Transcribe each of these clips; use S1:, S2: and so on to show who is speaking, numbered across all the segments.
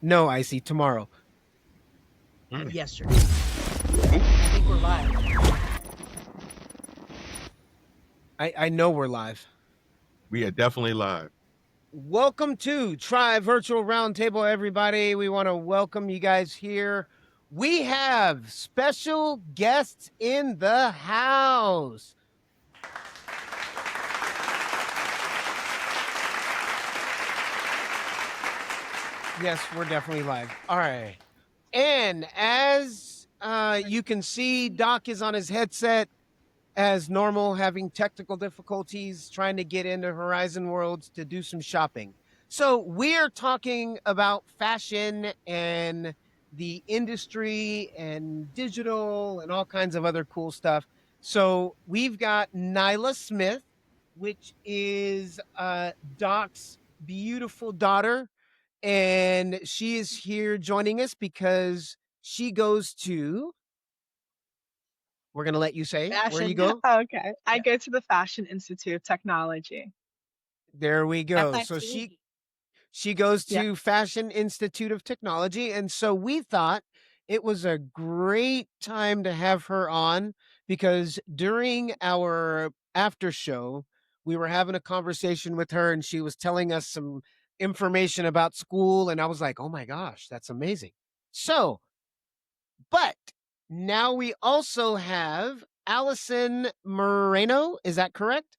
S1: No, I see tomorrow.
S2: Yesterday. I think we're live.
S1: I know we're live.
S3: We are definitely live.
S1: Welcome to Tri-Virtual Roundtable, everybody. We want to welcome you guys here. We have special guests in the house. Yes, we're definitely live. All right. And as you can see, Doc is on his headset as normal, having technical difficulties trying to get into Horizon Worlds to do some shopping. So we're talking about fashion and the industry and digital and all kinds of other cool stuff. So we've got Nyla Smith, which is Doc's beautiful daughter. And she is here joining us because she goes to, we're going to let you say where you go.
S4: Okay. I go to the Fashion Institute of Technology.
S1: There we go. So
S2: FIT.
S1: she goes to Fashion Institute of Technology. And so we thought it was a great time to have her on because during our after show, we were having a conversation with her and she was telling us some information about school. And I was like, oh my gosh, that's amazing. So, but now we also have Allison Moreno. Is that correct?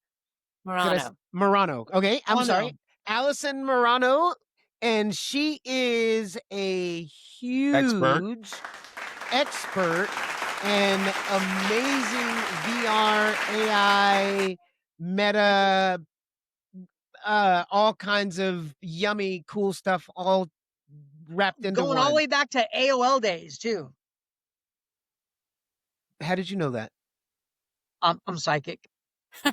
S1: Morano. Okay, I'm sorry. Allison Morano, and she is a huge expert and amazing VR, AI, meta, all kinds of yummy, cool stuff, all wrapped into
S2: Going
S1: one.
S2: all the way back to AOL days, too.
S1: How did you know that?
S2: I'm psychic.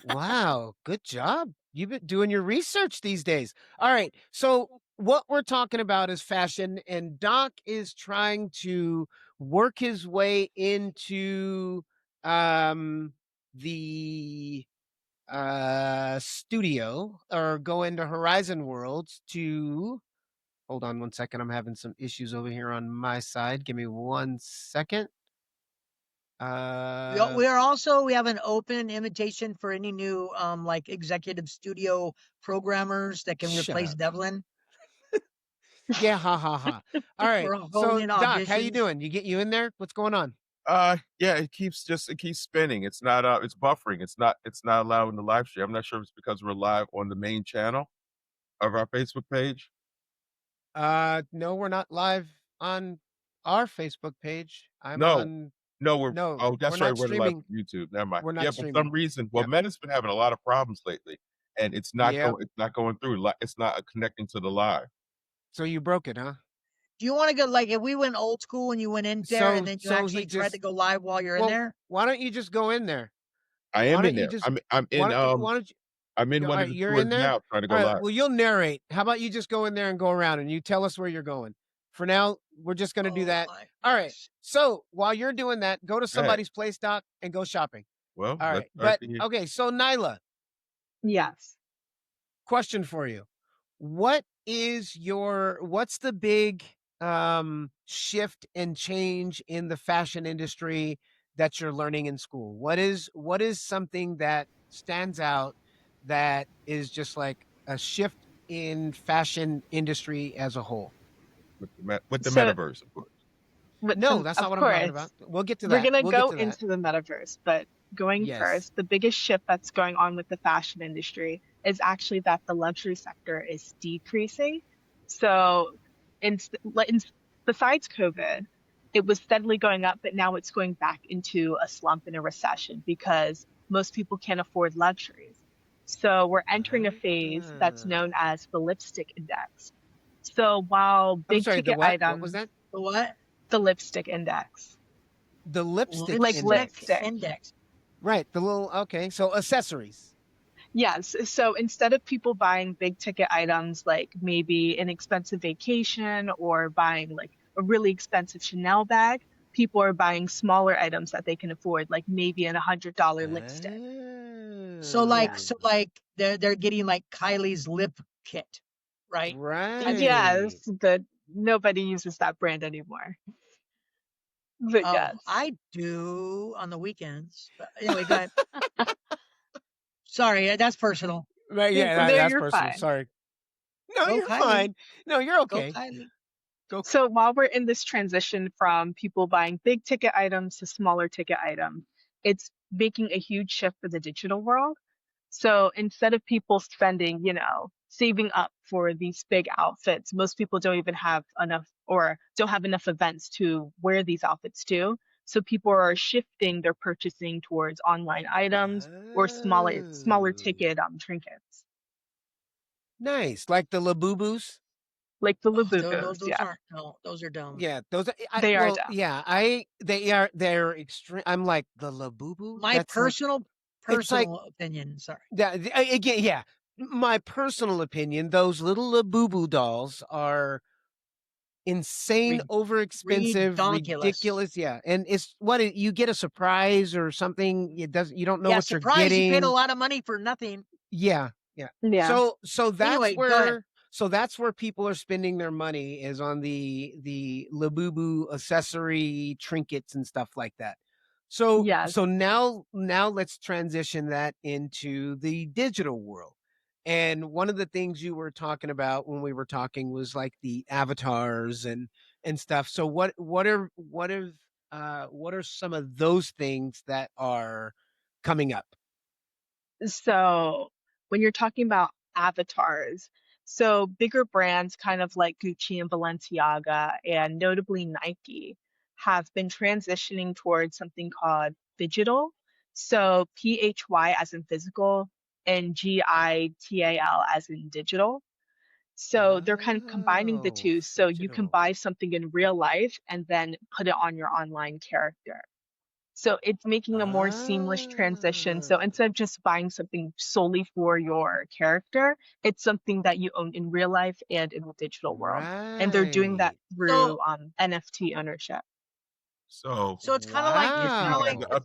S1: Wow, good job. You've been doing your research these days. All right. So what we're talking about is fashion, and Doc is trying to work his way into the studio or go into Horizon Worlds to hold on one second. I'm having some issues over here on my side. Give me 1 second.
S2: We have an open invitation for any new like executive studio programmers that can replace Devlin.
S1: Yeah, ha ha ha. All right. So Doc, how you doing? You in there? What's going on?
S3: Yeah, it keeps spinning. It's not it's buffering. It's not allowing the live stream. I'm not sure if it's because we're live on the main channel of our Facebook page.
S1: No, we're not live on our Facebook page.
S3: Oh, that's right. We're live on YouTube. Never mind.
S1: We're not
S3: for some reason, Meta's been having a lot of problems lately, and it's not going through. It's not connecting to the live.
S1: So you broke it, huh?
S2: Do you want to go like if we went old school and you went in there and then you actually tried to go live while you're in there?
S1: Why don't you just go in there?
S3: I am in there. I'm in. I'm in one of the tours now trying to go live.
S1: Well, you'll narrate. How about you just go in there and go around and you tell us where you're going? For now, we're just going to do that. All right. So while you're doing that, go to somebody's place, Doc, and go shopping.
S3: Well,
S1: all right. But okay. So Nyla.
S4: Yes.
S1: Question for you. What's the big shift and change in the fashion industry that you're learning in school? What is something that stands out that is just like a shift in fashion industry as a whole?
S3: With the metaverse, of course.
S1: No, that's not what I'm talking about. We'll get to that.
S4: We're going to go into the metaverse, but going first, the biggest shift that's going on with the fashion industry is actually that the luxury sector is decreasing. So besides COVID, it was steadily going up, but now it's going back into a slump and a recession because most people can't afford luxuries. So we're entering a phase that's known as the lipstick index. So while big ticket items,
S1: what was that?
S2: The what?
S4: The lipstick index.
S1: The lipstick
S2: index.
S1: Right. The little so accessories.
S4: Yes. So instead of people buying big ticket items like maybe an expensive vacation or buying like a really expensive Chanel bag, people are buying smaller items that they can afford, like maybe a $100 lipstick.
S2: So like they're getting like Kylie's lip kit, right?
S4: Yes, but nobody uses that brand anymore. But
S2: Oh,
S4: yes.
S2: I do on the weekends. But anyway, go ahead. Sorry, that's personal.
S1: Right,
S4: No,
S1: that's
S4: you're
S1: personal.
S4: fine.
S1: Sorry. No,
S2: Go
S1: you're
S2: Kylie.
S1: fine. No, you're
S2: Go
S1: okay.
S2: Kylie.
S4: So while we're in this transition from people buying big ticket items to smaller ticket items, it's making a huge shift for the digital world. So instead of people spending, saving up for these big outfits, most people don't even have enough or don't have enough events to wear these outfits to. So people are shifting their purchasing towards online items or smaller ticket trinkets.
S1: Nice. Like the Labubus?
S4: Like the
S2: Oh,
S4: Labubus,
S2: those
S4: yeah.
S2: aren't. No, those are dumb.
S1: Yeah, those are
S4: They are dumb.
S1: they're extreme. I'm like the Labubu?
S2: My
S1: That's like it's like
S2: opinion. Sorry.
S1: again, yeah. My personal opinion, those little Labubu dolls are insane, overexpensive,
S2: Redonkulous.
S1: ridiculous. Yeah. And it's you get a surprise or something. You don't know
S2: Yeah,
S1: what you're
S2: surprise! You paid a
S1: getting.
S2: lot of money for nothing.
S1: Yeah. Yeah.
S4: Yeah.
S1: So that's
S2: Anyway, go ahead.
S1: that's where people are spending their money, is on the Labubu accessory trinkets and stuff like that. So
S4: Yes.
S1: now let's transition that into the digital world. And one of the things you were talking about when we were talking was like the avatars and stuff. So what are some of those things that are coming up?
S4: So when you're talking about avatars, so bigger brands kind of like Gucci and Balenciaga, and notably Nike, have been transitioning towards something called digital. So PHY as in physical and GITAL as in digital. So they're kind of combining the two. So you can buy something in real life and then put it on your online character. So it's making a more seamless transition. So instead of just buying something solely for your character, it's something that you own in real life and in the digital world. And they're doing that through NFT ownership.
S3: So
S2: it's kind of like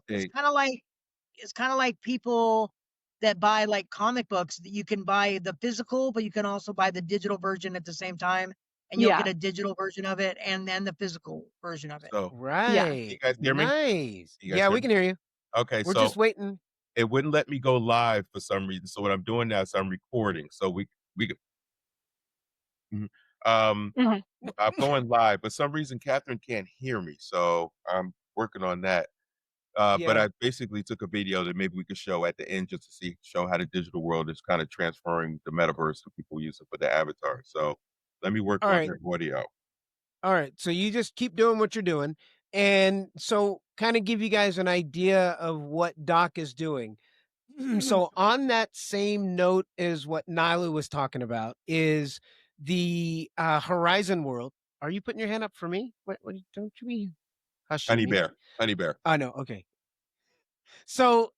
S2: it's kind of like people that buy like comic books. That you can buy the physical, but you can also buy the digital version at the same time, and you'll get a digital version of it and then the physical version of it.
S3: So
S1: right.
S3: You guys hear me?
S1: Nice.
S3: You guys
S1: Yeah,
S3: hear
S1: we
S3: me?
S1: can hear you.
S3: Okay,
S1: We're
S3: so
S1: just waiting.
S3: it wouldn't let me go live for some reason. So what I'm doing now is I'm recording. So we Mhm. I'm going live, but some reason Catherine can't hear me, so I'm working on that. But I basically took a video that maybe we could show at the end just to show how the digital world is kind of transferring the metaverse and people use it for the avatar. So let me work
S1: All
S3: on
S1: right.
S3: that audio.
S1: All right. So you just keep doing what you're doing. And so kind of give you guys an idea of what Doc is doing. So on that same note as what Nyla was talking about is the Horizon world. Are you putting your hand up for me? What don't you be hushing
S3: Honey
S1: me?
S3: bear.
S1: I know. Okay. So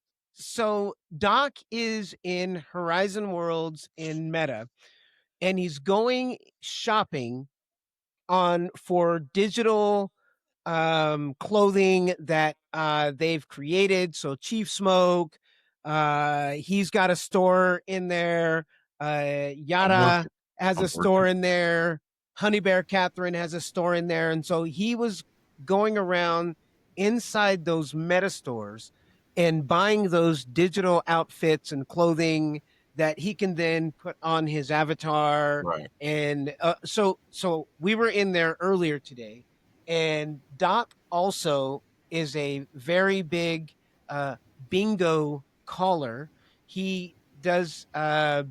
S1: Doc is in Horizon Worlds in Meta, and he's going shopping for digital clothing that they've created. So Chief Smoke, he's got a store in there. Yada has a store in there. Honey Bear Catherine has a store in there. And so he was going around inside those meta stores and buying those digital outfits and clothing that he can then put on his avatar.
S3: Right.
S1: And so we were in there earlier today, and Doc also is a very big bingo caller. He does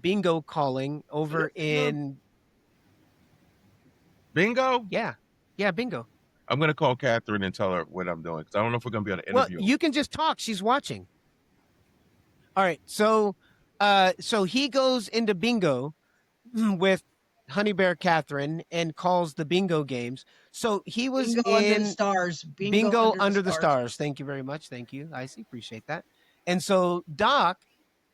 S1: bingo calling over in
S3: Bingo?
S1: Yeah, bingo.
S3: I'm going to call Catherine and tell her what I'm doing because I don't know if we're going to be able to
S1: Well,
S3: interview
S1: you can just talk. She's watching. All right. So he goes into bingo with Honey Bear Catherine and calls the bingo games. So he was
S2: Bingo
S1: in
S2: Under the Stars.
S1: Bingo Under the Stars. Thank you very much. Thank you. I appreciate that. And so Doc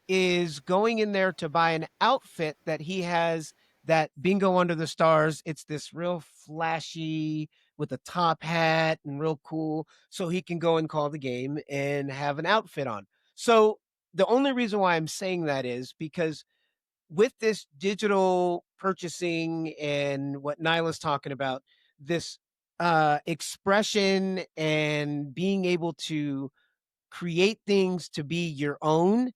S1: is going in there to buy an outfit that he has, that Bingo Under the Stars. It's this real flashy with a top hat and real cool, so he can go and call the game and have an outfit on. So the only reason why I'm saying that is because with this digital purchasing and what Nyla's talking about, this expression and being able to create things to be your own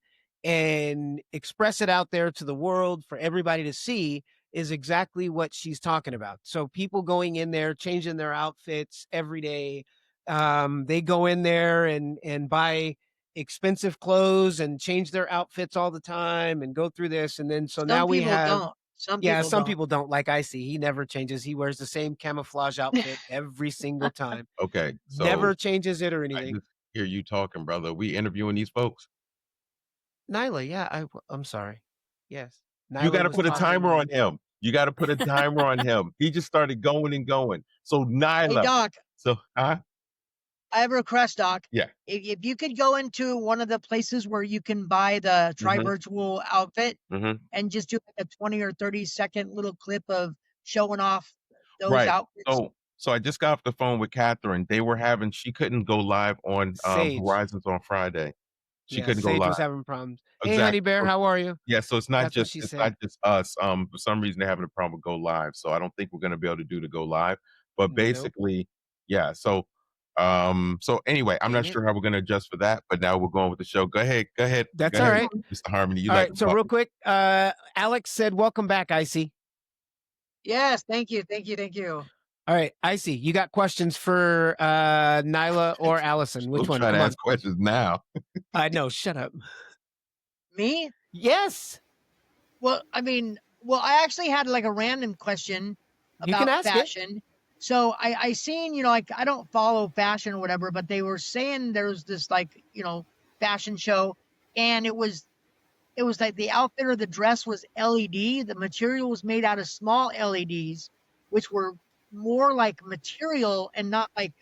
S1: and express it out there to the world for everybody to see is exactly what she's talking about. So people going in there, changing their outfits every day. They go in there and buy expensive clothes and change their outfits all the time and go through this. And then so now
S2: Some
S1: we
S2: people
S1: have,
S2: don't. Some
S1: yeah,
S2: people
S1: some
S2: don't.
S1: people don't, like I see. He never changes. He wears the same camouflage outfit every single time.
S3: Okay, so
S1: Never changes it or
S3: I
S1: anything.
S3: just hear you talking, brother. We interviewing these folks.
S1: Nyla, yeah, I'm sorry. Yes.
S3: You got
S1: Nyla
S3: to
S1: was
S3: put a timer
S1: talking.
S3: on him. You got to put a timer on him. He just started going and going. So
S2: Hey,
S3: Nyla,
S2: Doc,
S3: so
S2: I have a request, Doc.
S3: yeah.
S2: If you could go into one of the places where you can buy the
S3: Mm-hmm,
S2: Tri-Virtual outfit
S3: mm-hmm.
S2: and just do like a 20 or 30-second little clip of showing off those
S3: Right.
S2: outfits.
S3: So I just got off the phone with Catherine. They were having she couldn't go live on
S1: Sage.
S3: Horizons on Friday. She
S1: Yeah,
S3: couldn't go
S1: Sage
S3: live.
S1: was having problems. Hey, honey
S3: Exactly.
S1: bear,
S3: So,
S1: how are you?
S3: yeah, so
S1: That's what she
S3: it's
S1: said.
S3: not just us. For some reason they're having a problem with go live. So I don't think we're gonna be able to do the go live. But
S1: Nope.
S3: basically, yeah, so anyway, I'm not
S1: Dang it.
S3: sure how we're gonna adjust for that, but now we're going with the show. Go ahead,
S1: That's
S3: go
S1: all
S3: ahead,
S1: right.
S3: Mr. Harmony. You
S1: All
S3: like
S1: right.
S3: to
S1: So
S3: talk.
S1: real quick, Alex said, "Welcome back, Icy."
S2: Yes, thank you, thank you, thank you.
S1: All right, Icy, you got questions for Nyla or Allison? Which
S3: Don't
S1: one?
S3: try to
S1: Come on.
S3: ask questions now.
S1: I know. Shut up.
S2: Me?
S1: Yes,
S2: Well, I mean, well, I actually had like a random question
S1: you can
S2: about
S1: ask it.
S2: fashion. So I seen, like I don't follow fashion or whatever, but they were saying there was this like, fashion show, and it was like the outfit or the dress was LED. The material was made out of small LEDs, which were more like material and not like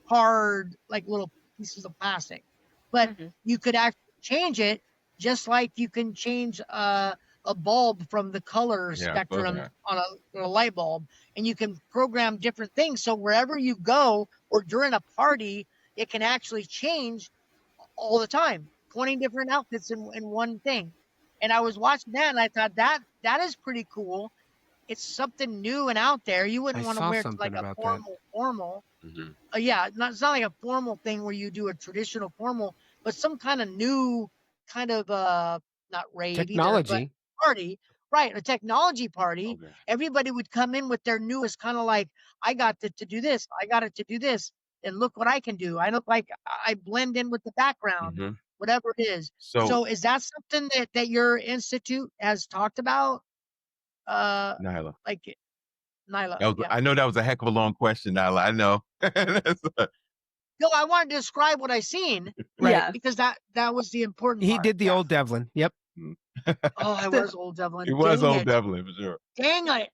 S2: hard, like little pieces of plastic. But
S4: Hmm.
S2: you could actually change it just like you can change a bulb from the color
S3: Yeah, I saw
S2: spectrum
S3: that.
S2: on a light bulb. And you can program different things. So wherever you go or during a party, it can actually change all the time, 20 different outfits in one thing. And I was watching that and I thought that is pretty cool. It's something new and out there. You
S1: I
S2: wouldn't want to
S1: saw
S2: wear it to
S1: something
S2: like a
S1: about that.
S2: formal.
S3: Hmm.
S2: Yeah, it's not like a formal thing where you do a traditional formal, but some kind of new kind of not rave either, but
S1: Technology.
S2: party. Right, a technology party.
S3: Okay.
S2: Everybody would come in with their newest kind of like, I got it to do this, I got it to do this, and look what I can do. I look like I blend in with the background,
S3: Hmm.
S2: whatever it is.
S3: So
S2: So is that something that your institute has talked about?
S3: Nyla,
S2: Like Nyla, yeah.
S3: I know that was a heck of a long question, Nyla. I know.
S2: No, I wanted to describe what I seen
S1: Right.
S4: Yes.
S2: because that was the important
S1: He
S2: part.
S1: did the
S2: Yeah.
S1: old Devlin. Yep.
S2: Oh, I
S4: So,
S2: was old
S3: It
S2: Devlin.
S3: was
S2: Dang
S3: old
S2: it.
S3: Devlin for sure.
S2: Dang it.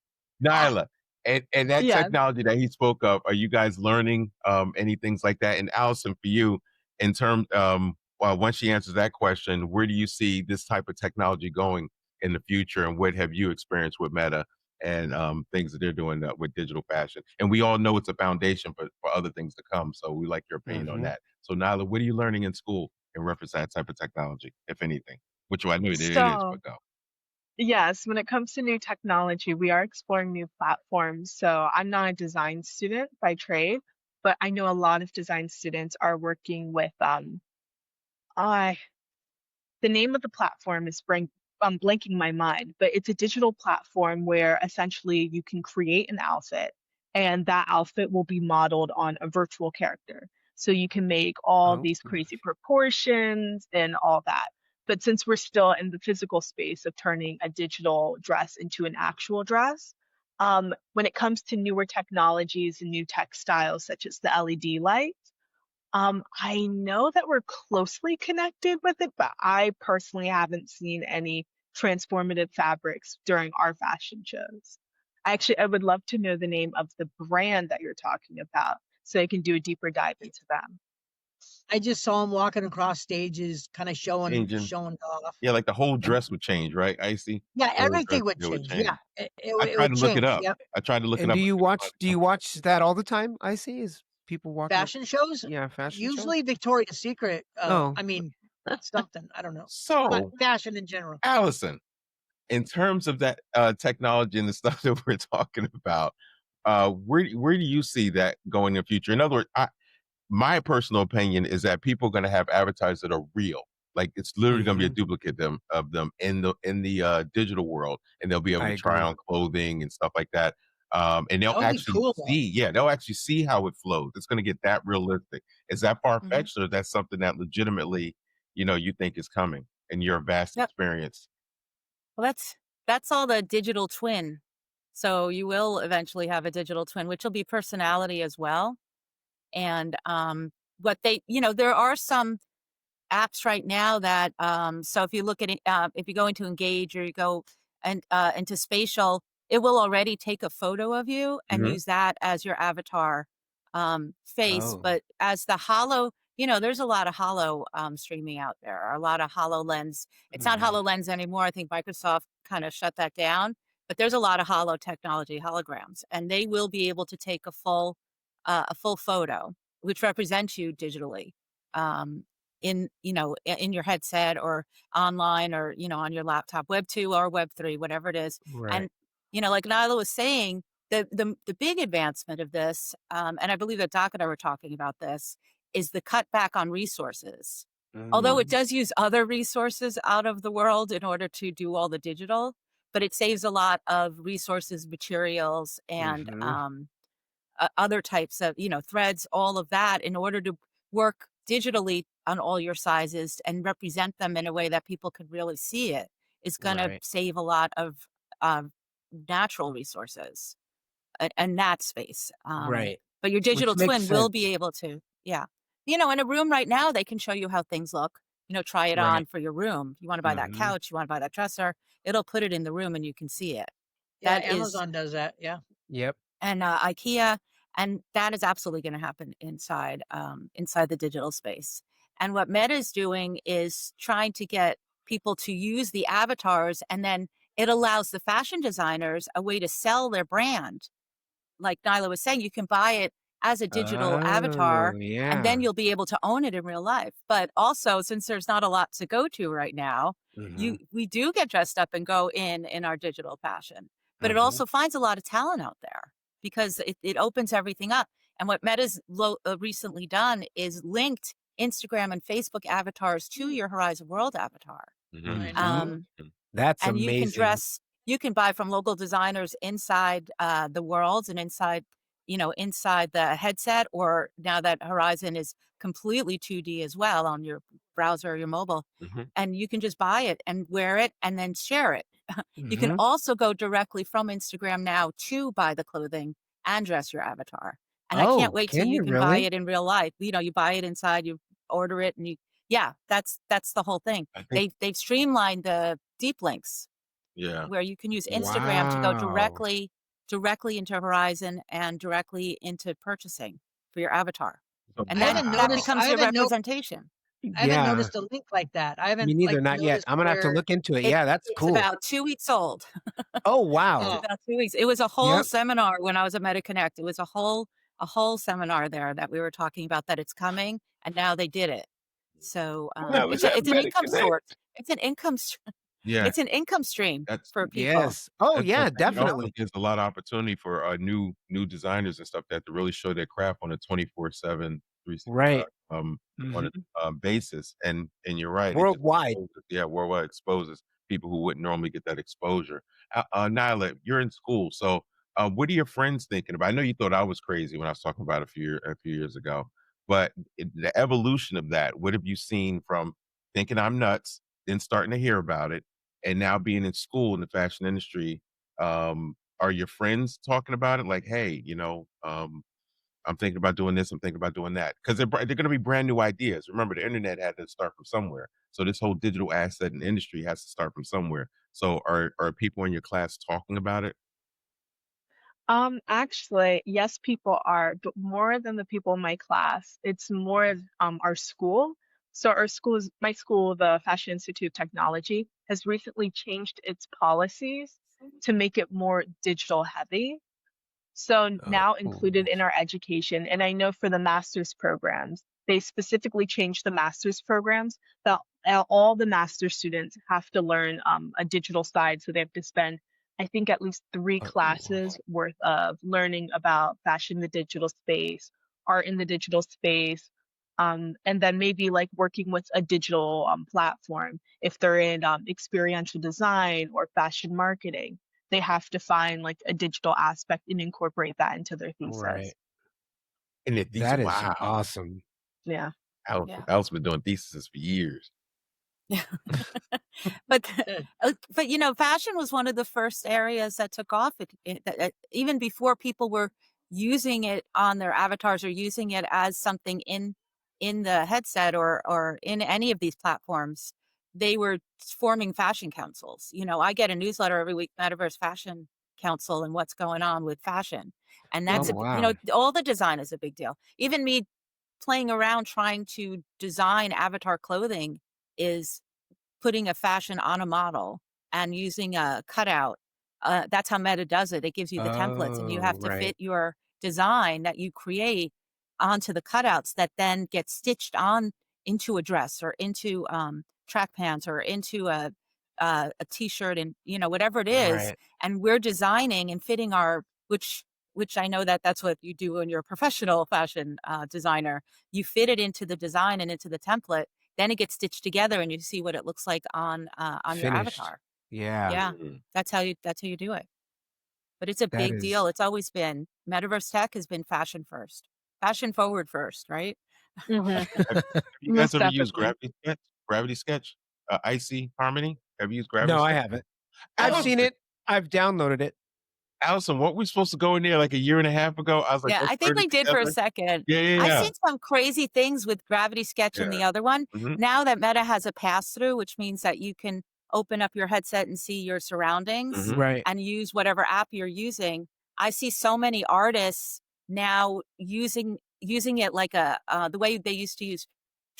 S2: Ah,
S3: Nyla, and that
S4: yeah.
S3: technology that he spoke of, are you guys learning any things like that? And Allison, for you, in terms, well, once she answers that question, where do you see this type of technology going in the future, and what have you experienced with Meta and things that they're doing with digital fashion? And we all know it's a foundation for other things to come. So we like your opinion on
S1: Mm-hmm.
S3: that. So Nyla, what are you learning in school in reference to that type of technology, if anything? Which I know that it is,
S4: So,
S3: but go.
S4: yes, when it comes to new technology, we are exploring new platforms. So, I'm not a design student by trade, but I know a lot of design students are working with I the name of the platform is I'm blanking my mind, but it's a digital platform where essentially you can create an outfit and that outfit will be modeled on a virtual character. So you can make all
S1: Oh
S4: these crazy
S1: gosh.
S4: proportions and all that. But since we're still in the physical space of turning a digital dress into an actual dress, when it comes to newer technologies and new textiles such as the LED light, I know that we're closely connected with it, but I personally haven't seen any transformative fabrics during our fashion shows. I would love to know the name of the brand that you're talking about so I can do a deeper dive into them.
S2: I just saw him walking across stages, kind of showing
S3: Changing.
S2: off.
S3: Yeah, like the whole
S2: And
S3: dress would change, right? Icy?
S2: yeah,
S3: The whole dress
S2: everything would
S3: it would
S2: change. Yeah,
S3: change. I
S2: it
S3: tried
S2: would
S3: to look it
S2: change.
S3: up.
S2: Yep.
S3: I tried to look it
S1: And
S3: up.
S1: do
S3: I
S1: you
S3: couldn't
S1: watch
S3: find
S1: do you watch that all the time? I see is people walking up.
S2: Fashion shows,
S1: Yeah, fashion shows.
S2: usually Victoria's Secret.
S1: Oh,
S2: I mean, something. I don't know, but
S3: So,
S2: fashion in general.
S3: Allison, in terms of that technology and the stuff that we're talking about, where do you see that going in the future? In other words, my personal opinion is that people are going to have avatars that are real. Like it's literally going to be a duplicate of them in the digital world, and they'll be able
S1: I
S3: to try
S1: agree.
S3: on clothing and stuff like that. And
S2: That
S3: they'll
S2: would be
S3: actually
S2: cool though.
S3: see, yeah, they'll actually see how it flows. It's going to get that realistic. Is that far
S5: Mhm.
S3: fetched, or that's something that legitimately, you think is coming in your vast
S5: Yep.
S3: experience?
S5: Well, that's all the digital twin. So you will eventually have a digital twin, which will be personality as well. And what there are some apps right now that so if you look at it, if you go into Engage or you go and into Spatial, it will already take a photo of you and
S3: Hmm.
S5: use that as your avatar face.
S1: Oh.
S5: But as the Hollow, there's a lot of Hollow streaming out there, a lot of HoloLens. It's not
S1: Mhm.
S5: HoloLens anymore. I think Microsoft kind of shut that down. But there's a lot of Hollow technology, holograms, and they will be able to take a full photo, which represents you digitally. Um, in your headset or online or on your laptop, web 2 or web 3, whatever it is.
S1: Right.
S5: And like Nyla was saying, the big advancement of this, and I believe that Doc and I were talking about this, is the cutback on resources. Although it
S1: Mhm.
S5: does use other resources out of the world in order to do all the digital, but it saves a lot of resources, materials, and
S1: Mhm.
S5: other types of threads, all of that, in order to work digitally on all your sizes and represent them in a way that people can really see it, is going to
S1: Right.
S5: save a lot of um, natural resources and that space.
S1: Right.
S5: But your
S1: Which
S5: digital
S1: makes
S5: twin will be
S1: sense.
S5: able to, yeah. In a room right now, they can show you how things look. Try it on
S1: Right.
S5: for your room. You want to buy that
S1: Mhm.
S5: couch, you want to buy that dresser, it'll put it in the room and you can see it.
S2: Yeah,
S5: That is
S2: Amazon does that. Yeah.
S1: Yep.
S5: and IKEA, and that is absolutely going to happen inside the digital space. And what Meta is doing is trying to get people to use the avatars, and then it allows the fashion designers a way to sell their brand. Like Nyla was saying, you can buy it as a digital
S1: Oh,
S5: avatar, and then
S1: yeah.
S5: you'll be able to own it in real life. But also, since there's not a lot to go to right now,
S1: Mhm.
S5: we do get dressed up and go in our digital fashion. But it
S1: Mhm.
S5: also finds a lot of talent out there because it opens everything up. And what Meta's recently done is linked Instagram and Facebook avatars to your Horizon World avatar.
S3: Hmm.
S2: I know.
S1: Mhm.
S5: Um,
S1: That's
S5: and
S1: amazing.
S5: you can buy from local designers inside the worlds and inside the headset, or now that Horizon is completely 2D as well on your browser or your mobile,
S3: Hmm.
S5: and you can just buy it and wear it and then share it. You can
S1: Mhm.
S5: also go directly from Instagram now to buy the clothing and dress your avatar. And I can't
S1: Oh,
S5: wait till
S1: can
S5: you
S1: you
S5: can buy
S1: really?
S5: it in real life. You buy it inside, you order it, and yeah, that's the whole thing.
S3: I think,
S5: They've streamlined the deep links
S3: yeah.
S5: where you can use
S3: Yeah.
S5: Instagram to go
S1: Wow.
S5: directly into Horizon and directly into purchasing for your avatar.
S3: So,
S5: And
S2: I
S5: then
S2: haven't
S5: that
S1: Wow.
S2: noticed.
S5: becomes your representation.
S2: I haven't
S1: Yeah.
S2: noticed a link like that. I
S1: Me
S2: haven't
S1: neither,
S2: like
S1: not yet.
S2: noticed
S1: I'm gonna have to
S2: where.
S1: look into it.
S5: It
S1: Yeah, that's
S5: it's
S1: cool.
S5: about 2 weeks old.
S1: Oh,
S5: It's
S1: wow.
S2: Oh,
S5: about 2 weeks. It was a whole
S1: Yep.
S5: seminar when I was at MetaConnect. It was a whole seminar there that we were talking about that it's coming, and now they did it. So,
S3: when I was at
S5: it's an income
S3: MetaConnect,
S5: source. It's an income str
S3: yeah,
S5: it's an income stream
S3: that's
S5: for people.
S1: Yes. Oh,
S3: that's one
S1: yeah,
S3: thing. It also
S1: definitely.
S3: gives a lot of opportunity for new designers and stuff that to really show their craft on a 24/7, 365
S1: Right.
S3: on
S1: Mhm.
S3: a basis. And you're right, it just
S1: Worldwide.
S3: exposes, yeah, worldwide exposes people who wouldn't normally get that exposure. Nyla, you're in school, so what are your friends thinking about? I know you thought I was crazy when I was talking about it a few years ago, but the evolution of that, what have you seen from thinking I'm nuts, then starting to hear about it, and now being in school in the fashion industry? Are your friends talking about it? Like, hey, I'm thinking about doing this. I'm thinking about doing that because they're going to be brand new ideas. Remember, the internet had to start from somewhere, so this whole digital asset and industry has to start from somewhere. So, are people in your class talking about it?
S4: Actually, yes, people are, but more than the people in my class. It's more our school. So my school, the Fashion Institute of Technology, has recently changed its policies to make it more digital heavy. So now included
S1: Oh,
S4: in our education, and I know for the master's programs, they specifically changed the master's programs that all the master's students have to learn a digital side. So they have to spend, I think, at least three
S1: oh,
S4: classes worth of learning about fashion in the digital space, art in the digital space, and then maybe like working with a digital platform if they're in experiential design or fashion marketing. They have to find like a digital aspect and incorporate that into their thesis.
S1: right.
S3: And if these,
S1: That is
S3: wow,
S1: awesome.
S4: Yeah.
S5: Yeah.
S3: Al's been doing theses for years.
S5: Yeah. but fashion was one of the first areas that took off. Even before people were using it on their avatars or using it as something in the headset or in any of these platforms, they were forming fashion councils. I get a newsletter every week, Metaverse Fashion Council, and what's going on with fashion, and
S1: Oh,
S5: that's
S1: wow.
S5: all the design is a big deal. Even me playing around trying to design avatar clothing is putting a fashion on a model and using a cutout. That's how Meta does it. It gives you the templates, and you
S1: Oh,
S5: have to
S1: right.
S5: fit your design that you create onto the cutouts that then get stitched on into a dress or into track pants or into a t-shirt, and whatever it is.
S1: Right.
S5: And we're designing and fitting our which I know that's what you do when you're a professional fashion designer. You fit it into the design and into the template, then it gets stitched together and you see what it looks like on your
S1: Finished.
S5: avatar.
S1: Yeah.
S5: Yeah.
S3: Mhm.
S5: That's how you do it. But it's a
S1: That
S5: big deal.
S1: is.
S5: It's always been Metaverse tech has been fashion first. Fashion forward first, right?
S4: Hmm.
S3: Have you guys
S4: Most
S3: ever used
S4: definitely.
S3: Gravity Sketch? Gravity Sketch? Icy Harmony? Have you used Gravity
S1: No, I
S3: Sketch?
S1: haven't. I've
S3: Allison,
S1: seen it. I've downloaded it.
S3: Allison, weren't we supposed to go in there like a year and a half ago? I was like,
S5: Yeah,
S3: let's
S5: I think
S3: learn it
S5: we did for a
S3: together.
S5: second.
S3: Yeah, yeah,
S5: I've
S3: yeah.
S5: seen some crazy things with Gravity Sketch and
S3: Yeah.
S5: the other one.
S3: Mhm.
S5: Now that Meta has a pass through, which means that you can open up your headset and see your surroundings
S3: Mhm.
S1: Right.
S5: and use whatever app you're using. I see so many artists now using it like the way they used to use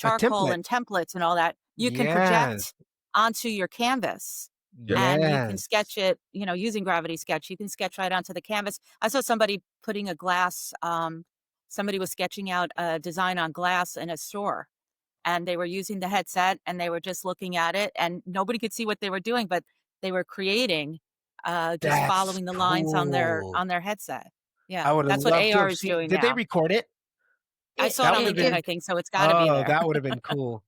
S1: A
S5: charcoal
S1: template.
S5: and templates and all that. You can
S1: Yes.
S5: project onto your canvas
S3: Yep.
S5: and you can
S1: Yes.
S5: sketch it, using Gravity Sketch. You can sketch right onto the canvas. I saw somebody putting a glass, somebody was sketching out a design on glass in a store, and they were using the headset and they were just looking at it, and nobody could see what they were doing, but they were creating, just
S1: That's
S5: following the lines on
S1: cool.
S5: their headset.
S1: I
S5: Yeah,
S1: would have
S5: that's what
S1: loved to
S5: AR
S1: have
S5: is
S1: seen.
S5: doing
S1: Did they
S5: now.
S1: record it?
S5: I
S2: It,
S5: saw it on
S1: That would have
S2: it,
S5: LinkedIn,
S2: it
S5: I
S1: been.
S5: think, so it's got to be
S1: Oh,
S5: there.
S1: that would have been cool.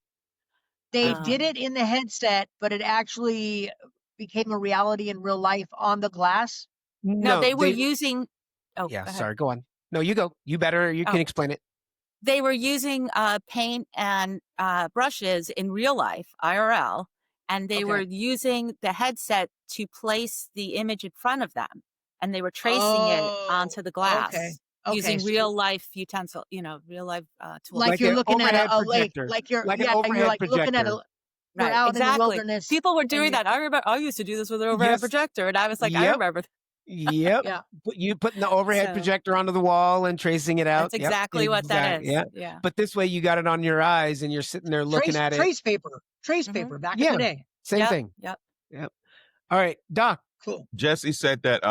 S2: they
S1: Uh,
S2: did it in the headset, but it actually became a reality in real life on the glass.
S5: No,
S1: no,
S5: they were
S1: they.
S5: using. Oh,
S1: Yeah.
S5: go ahead.
S1: Sorry. Go on. No, you go. You better. You can
S5: Oh,
S1: explain it.
S5: they were using paint and brushes in real life, IRL, and they were
S2: Okay.
S5: using the headset to place the image in front of them, and they were tracing it
S2: Oh,
S5: onto the
S2: okay.
S5: glass
S2: Okay.
S5: using
S2: So
S5: real life utensil, real life tools.
S2: like
S1: Like
S2: you're
S1: an
S2: looking at
S1: overhead
S2: a lake,
S1: projector.
S2: like you're,
S1: Like an
S2: yeah, you're
S1: overhead
S2: like looking at
S1: projector.
S2: you're
S5: Right,
S2: out in the
S5: exactly.
S2: wilderness
S5: People were
S2: and
S5: doing that. I remember I used to do this with an overhead
S1: Yes.
S5: projector, and I was like, I
S1: Yep.
S5: remember.
S1: Yep.
S2: yeah.
S1: You putting the overhead
S5: So
S1: projector onto the wall and tracing it out.
S5: that's
S1: Yep.
S5: exactly what that
S1: Exactly.
S5: is.
S1: Yeah.
S5: Yeah.
S1: But this way you got it on your eyes and you're sitting there looking at it.
S2: Trace
S5: Hmm.
S2: paper back in the
S1: Yeah.
S2: day.
S1: Same
S5: Yep.
S1: thing.
S5: Yep.
S1: Yep. All right, Doc.
S2: Cool.
S3: Jesse said that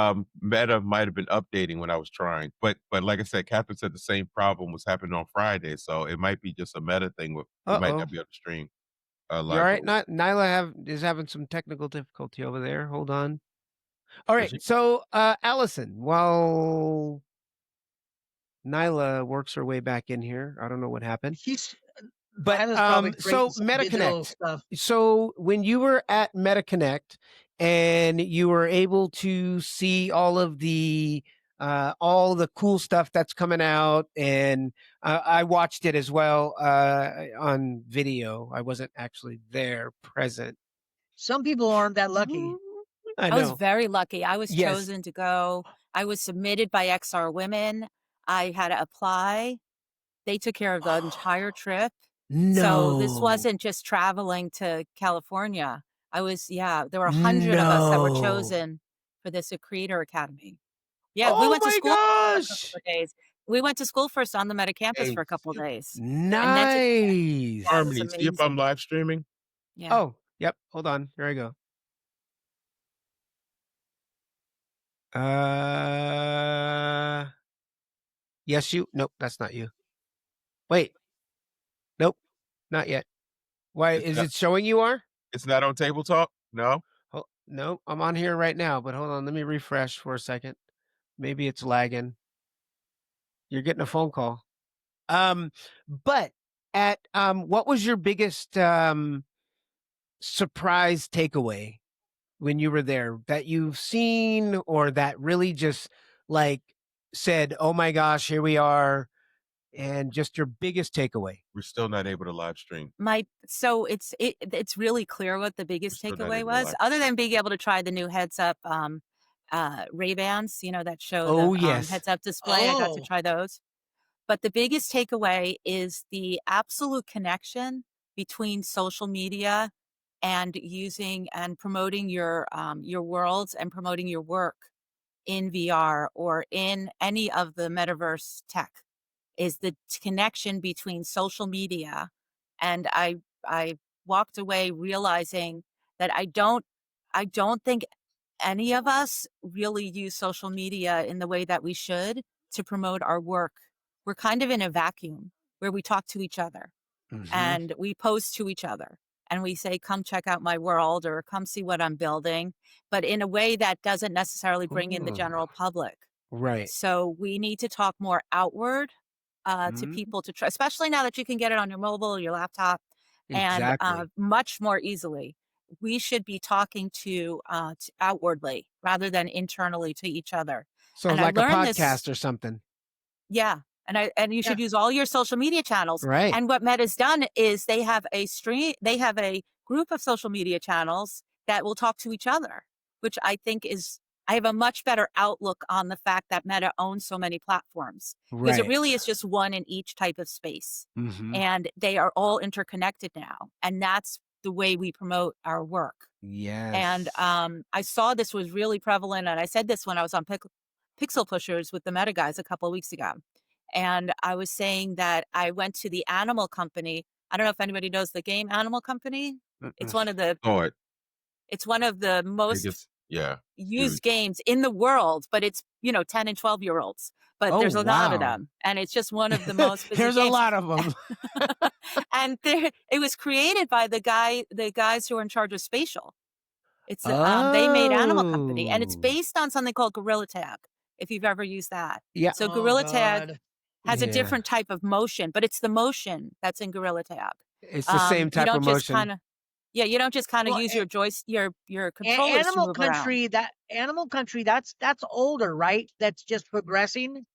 S3: Meta might have been updating when I was trying, but like I said, Catherine said the same problem was happening on Friday, so it might be just a Meta thing. We might
S1: Uh-oh.
S3: not be able to stream
S1: You all
S3: live.
S1: right? Not Nyla is having some technical difficulty over there. Hold on. All
S3: Is
S1: right.
S3: she?
S1: So Allison, while Nyla works her way back in here, I don't know what happened.
S2: She's
S1: But
S2: Nyla's probably creating
S1: so
S2: some digital
S1: MetaConnect.
S2: stuff.
S1: So when you were at MetaConnect and you were able to see all the cool stuff that's coming out, and I watched it as well on video. I wasn't actually there present.
S2: Some people aren't that lucky.
S1: I
S5: I was
S1: know.
S5: very lucky. I was
S1: Yes.
S5: chosen to go. I was submitted by XR Women. I had to apply. They took care of the entire trip. So this
S1: No.
S5: wasn't just traveling to California. There were 100 of us that were
S1: No.
S5: chosen for this Creator Academy. Yeah, we
S1: Oh
S5: went to
S1: my
S5: school for a couple
S1: gosh.
S5: of days. We went to school first on the Meta campus
S3: Hey,
S5: for a couple of
S3: see if,
S5: days, and then to yeah, it was
S1: Nice.
S3: Harmony, see if I'm
S5: amazing.
S3: live streaming.
S5: Yeah.
S1: Oh, yep. Hold on. Here I go. Yes, you. Nope, that's not you. Wait. Nope, not yet. Why
S3: It's
S1: is
S3: not,
S1: it showing you are?
S3: it's not on Table Talk? No?
S1: No, I'm on here right now, but hold on. Let me refresh for a second. Maybe it's lagging. You're getting a phone call. But at what was your biggest surprise takeaway when you were there that you've seen or that really just like said, "Oh my gosh, here we are," and just your biggest takeaway?
S3: We're still not able to live stream.
S5: So it's really clear what the
S3: We're
S5: biggest
S3: still not
S5: takeaway
S3: able to
S5: was,
S3: live
S5: other
S3: stream.
S5: than being able to try the new heads up Ray-Bans, that show the
S1: Oh, yes.
S5: heads up display. I got to
S2: Oh,
S5: try those. But the biggest takeaway is the absolute connection between social media and using and promoting your worlds and promoting your work in VR or in any of the metaverse tech is the connection between social media. And I walked away realizing that I don't think any of us really use social media in the way that we should to promote our work. We're kind of in a vacuum where we talk to each other
S1: Mm-hmm.
S5: and we post to each other and we say, come check out my world or come see what I'm building, but in a way that doesn't necessarily bring in the
S1: Oh,
S5: general public.
S1: right.
S5: So we need to talk more outward to
S1: Mhm.
S5: people to try, especially now that you can get it on your mobile or your laptop and
S1: Exactly.
S5: much more easily. We should be talking to outwardly rather than internally to each other.
S1: So
S5: And I
S1: like a
S5: learned this,
S1: podcast or something.
S5: yeah. And you
S2: yeah.
S5: should use all your social media channels.
S1: Right.
S5: And what Meta's done is they have a group of social media channels that will talk to each other, which I think I have a much better outlook on the fact that Meta owns so many platforms because it
S1: Right.
S5: really is just one in each type of space.
S1: Mm-hmm.
S5: And they are all interconnected now. And that's the way we promote our work. And
S1: Yes.
S5: I saw this was really prevalent. And I said this when I was on Pixel Pushers with the Meta guys a couple of weeks ago. And I was saying that I went to the Animal Company. I don't know if anybody knows the game Animal Company. It's
S1: Mm-mm.
S5: one of the
S3: Oh, it
S5: it's one of the most
S3: biggest, yeah,
S5: used
S3: huge.
S5: games in the world, but it's 10 and 12-year-olds. But
S1: Oh,
S5: there's a lot of
S1: wow.
S5: them, and it's just one of the most busy
S1: There's a
S5: games.
S1: lot of them.
S5: And it was created by the guys who are in charge of spatial. They made Animal Company, and it's
S1: Oh.
S5: based on something called Gorilla Tag. If you've ever used that,
S1: Yeah.
S5: so
S2: Oh
S5: Gorilla Tag
S2: God.
S5: has a
S1: Yeah.
S5: different type of motion, but it's the motion that's in Gorilla Tag.
S1: It's the same
S5: You
S1: type
S5: don't
S1: of
S5: just
S1: motion.
S5: kind of, yeah, you don't just kind of
S2: Well,
S5: use your controllers to
S2: Animal
S5: move around.
S2: Country. That Animal Country. That's older, right? That's just progressing.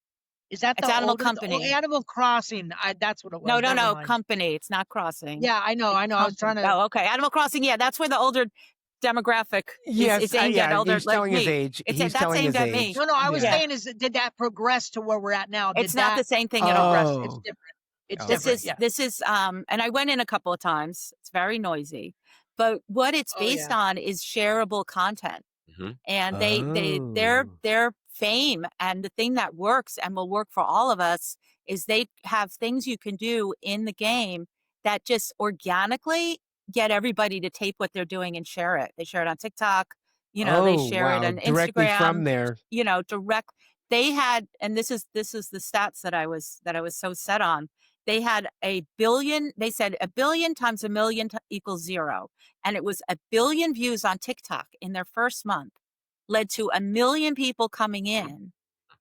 S2: Is that
S5: It's
S2: the
S5: Animal
S2: older? Oh,
S5: Company.
S2: Animal Crossing. That's what it was. Never
S5: No,
S2: mind.
S5: Company. It's not Crossing.
S2: Yeah, I know.
S5: It's
S2: I know. I was trying
S5: Company.
S2: to.
S5: Oh, okay. Animal Crossing. Yeah, that's where the older demographic is.
S1: Yes.
S5: It's aimed at
S1: Yeah.
S5: older
S1: He's
S5: like
S1: telling his
S5: me.
S1: age.
S5: It's
S1: He's
S5: that's
S1: telling
S5: aimed
S1: his
S5: at me.
S1: age.
S2: No, I was
S1: Yeah.
S5: Yeah,
S2: saying did that progress to where we're at now?
S5: it's
S2: Did
S5: not the
S2: that
S5: same thing at all.
S2: progress? It's
S1: Oh.
S2: different. It's
S1: Okay.
S2: different. Yeah.
S5: This is and I went in a couple of times. It's very noisy. But what it's
S2: Oh
S5: based
S2: yeah.
S5: on is shareable content.
S3: Hmm.
S5: And
S1: Oh.
S5: their fame and the thing that works and will work for all of us is they have things you can do in the game that just organically get everybody to tape what they're doing and share it. They share it on TikTok, they
S1: Oh,
S5: share it
S1: wow.
S5: on
S1: Directly from
S5: Instagram,
S1: there.
S5: direct. They had, and this is the stats that I was so set on. They had a billion. They said 1 billion times 1 million equals 0, and it was 1 billion views on TikTok in their first month, led to 1 million people coming in,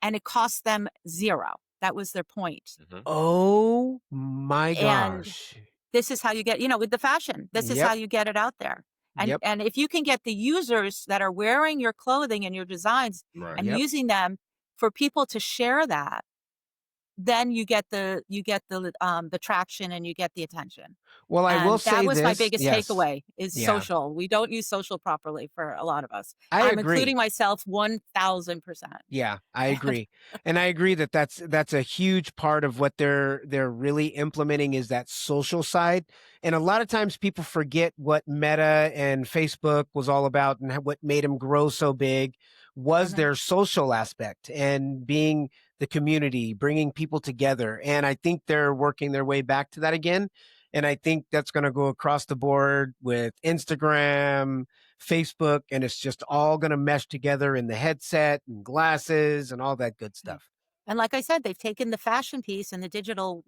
S5: and it cost them 0. That was their point.
S3: Hmm.
S1: Oh my
S5: And
S1: gosh.
S5: this is how you get, with the fashion. This is how
S1: Yep.
S5: you get it out there. And
S1: Yep.
S5: and if you can get the users that are wearing your clothing and your designs
S3: Right.
S5: and
S1: Yep.
S5: using them for people to share that, then you get the traction and you get the attention.
S1: Well, I will
S5: And that
S1: say
S5: was my
S1: this.
S5: biggest
S1: Yes.
S5: takeaway is
S1: Yeah.
S5: social. We don't use social properly for a lot of us.
S1: I
S5: I'm
S1: agree.
S5: including myself 1000%.
S1: Yeah, I
S5: And
S1: agree. And I agree that that's a huge part of what they're really implementing is that social side. And a lot of times people forget what Meta and Facebook was all about and what made them grow so big was their social aspect and being the community, bringing people together. And I think they're working their way back to that again. And I think that's going to go across the board with Instagram, Facebook, and it's just all going to mesh together in the headset and glasses and all that good stuff.
S5: And like I said, they've taken the fashion piece and the digital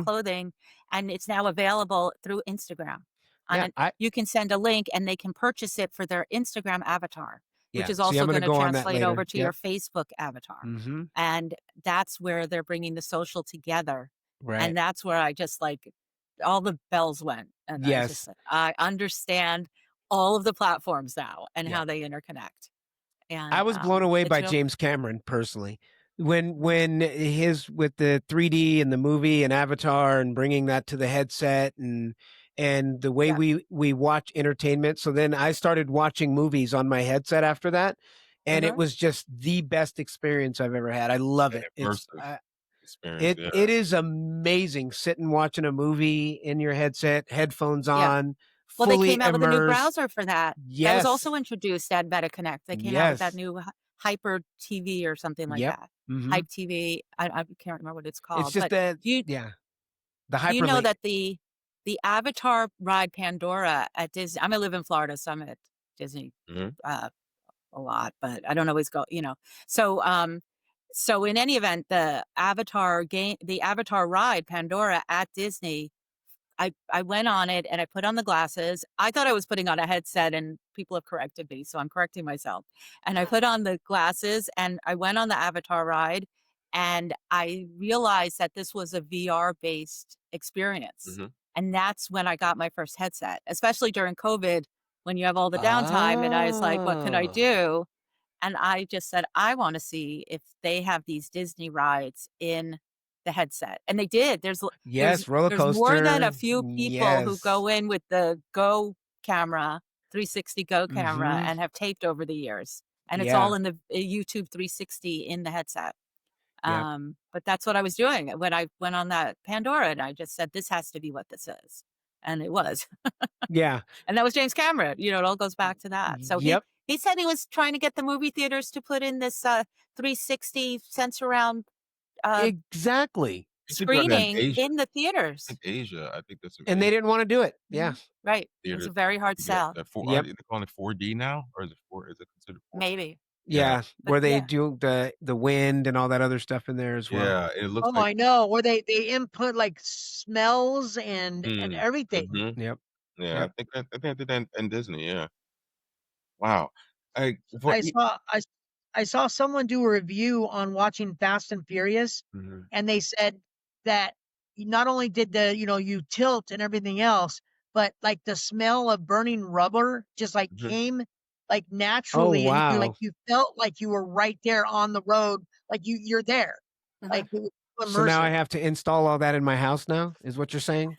S5: clothing, and it's now available through Instagram.
S1: Yeah,
S5: you can send a link and they can purchase it for their Instagram avatar, which is
S1: See,
S5: also
S1: I'm
S5: going
S1: gonna
S5: to
S1: go on that
S5: translate
S1: later.
S5: over to your Facebook avatar. And that's where they're bringing the social together.
S1: Right.
S5: And that's where I just like all the bells went. And I understand all of the platforms now and how they interconnect. And
S1: I was blown away by James Cameron personally. When his with the 3D and the movie and Avatar and bringing that to the headset and the way we watch entertainment. So then I started watching movies on my headset after that, and it was just the best experience I've ever had. I love it. It's
S3: experience.
S1: it is amazing sitting watching a movie in your headset, headphones on.
S5: Well, they came out with a new
S1: immersed.
S5: browser for that.
S1: Yes.
S5: That was also introduced at MetaConnect. They came out with that new Hyper TV or something like that. Hype TV. I can't remember what it's called.
S1: It's just
S5: but
S1: the hyperlink.
S5: You know that the Avatar ride Pandora at Disney. I live in Florida, so I'm at Disney a lot, but I don't always go. So in any event, the Avatar ride Pandora at Disney. I went on it and I put on the glasses. I thought I was putting on a headset and people have corrected me, so I'm correcting myself. And I put on the glasses and I went on the Avatar ride and I realized that this was a VR-based experience. And that's when I got my first headset, especially during COVID when you have all the downtime. And I was like, what can I do? And I just said, I want to see if they have these Disney rides in the headset. And they did. There's
S1: roller coaster.
S5: There's more than a few people who go in with the Go camera, 360 Go camera, and have taped over the years. And it's all in the YouTube 360 in the headset. But that's what I was doing when I went on that Pandora, and I just said, this has to be what this is. And it was. And that was James Cameron. It all goes back to that. So he said he was trying to get the movie theaters to put in this 360 sense around
S1: exactly
S5: screening in the theaters.
S3: In Asia, I think that's.
S1: And they didn't want to do it.
S5: Right. It was a very hard sell.
S3: Are they calling it 4D now, or is it considered 4D?
S5: Maybe.
S1: Where they do the wind and all that other stuff in there as well.
S3: Yeah, it looks.
S2: I know. Where they input like smells and everything.
S3: Yeah, I think they did that in Disney. Yeah. Wow.
S2: I saw someone do a review on watching Fast and Furious, and they said that not only did you tilt and everything else, but like the smell of burning rubber just like came like naturally, and you felt like you were right there on the road, like you're there. Like
S1: so now I have to install all that in my house now, is what you're saying?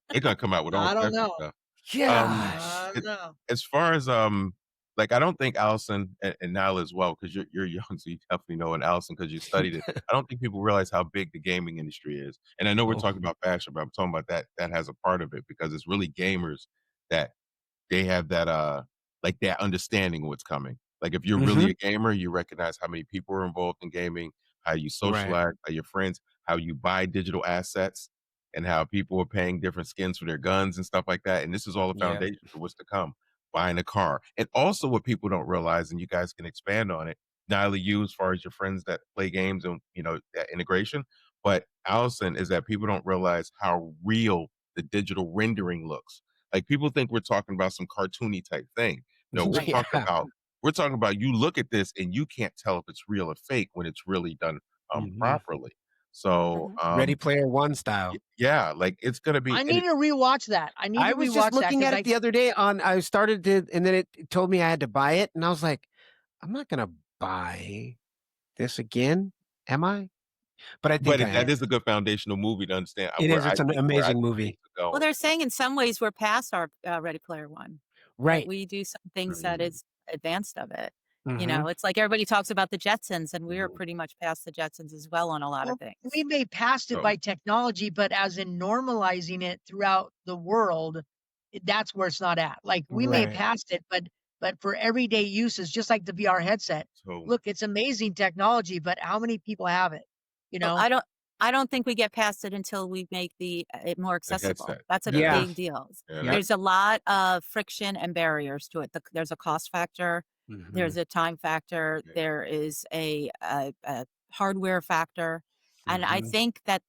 S3: They're gonna come out with all
S2: I don't know.
S3: stuff.
S2: I don't know.
S3: As far as like, I don't think Allison and Nyla as well, because you're young, so you definitely know, and Allison, because you studied it. I don't think people realize how big the gaming industry is. And I know we're talking about fashion, but I'm talking about that has a part of it, because it's really gamers that they have that like that understanding of what's coming. Like, if you're really a gamer, you recognize how many people are involved in gaming, how you socialize, how your friends, how you buy digital assets, and how people are paying different skins for their guns and stuff like that. And this is all the foundation for what's to come. Buying a car. And also what people don't realize, and you guys can expand on it, Nyla, you, as far as your friends that play games and that integration, but Allison, is that people don't realize how real the digital rendering looks. Like, people think we're talking about some cartoony type thing. No, we're talking about you look at this and you can't tell if it's real or fake when it's really done properly. So
S1: Ready Player One style.
S3: Yeah, like, it's gonna be.
S2: I need to rewatch that. I
S1: was just looking at it the other day I started to, and then it told me I had to buy it, and I was like, I'm not gonna buy this again, am I? But I think
S3: that is a good foundational movie to understand.
S1: It is. It's an amazing movie.
S5: Well, they're saying in some ways we're past our Ready Player One.
S1: Right.
S5: We do some things that is advanced of it. It's like everybody talks about the Jetsons, and we're pretty much past the Jetsons as well on a lot of things.
S2: We may past it by technology, but as in normalizing it throughout the world, that's where it's not at. Like, we may past it, but but for everyday uses, just like the VR headset.
S3: So
S2: Look, it's amazing technology, but how many people have it? You
S5: Well,
S2: know?
S5: I don't think we get past it until we make it more
S3: the
S5: accessible.
S3: headset.
S5: That's a
S1: Yeah.
S5: big deal.
S3: Yeah,
S1: Yep.
S5: There's a lot of friction and barriers to it. There's a cost factor. There's a time factor.
S3: Yeah.
S5: There is a hardware factor. And I
S1: Mhm.
S5: think that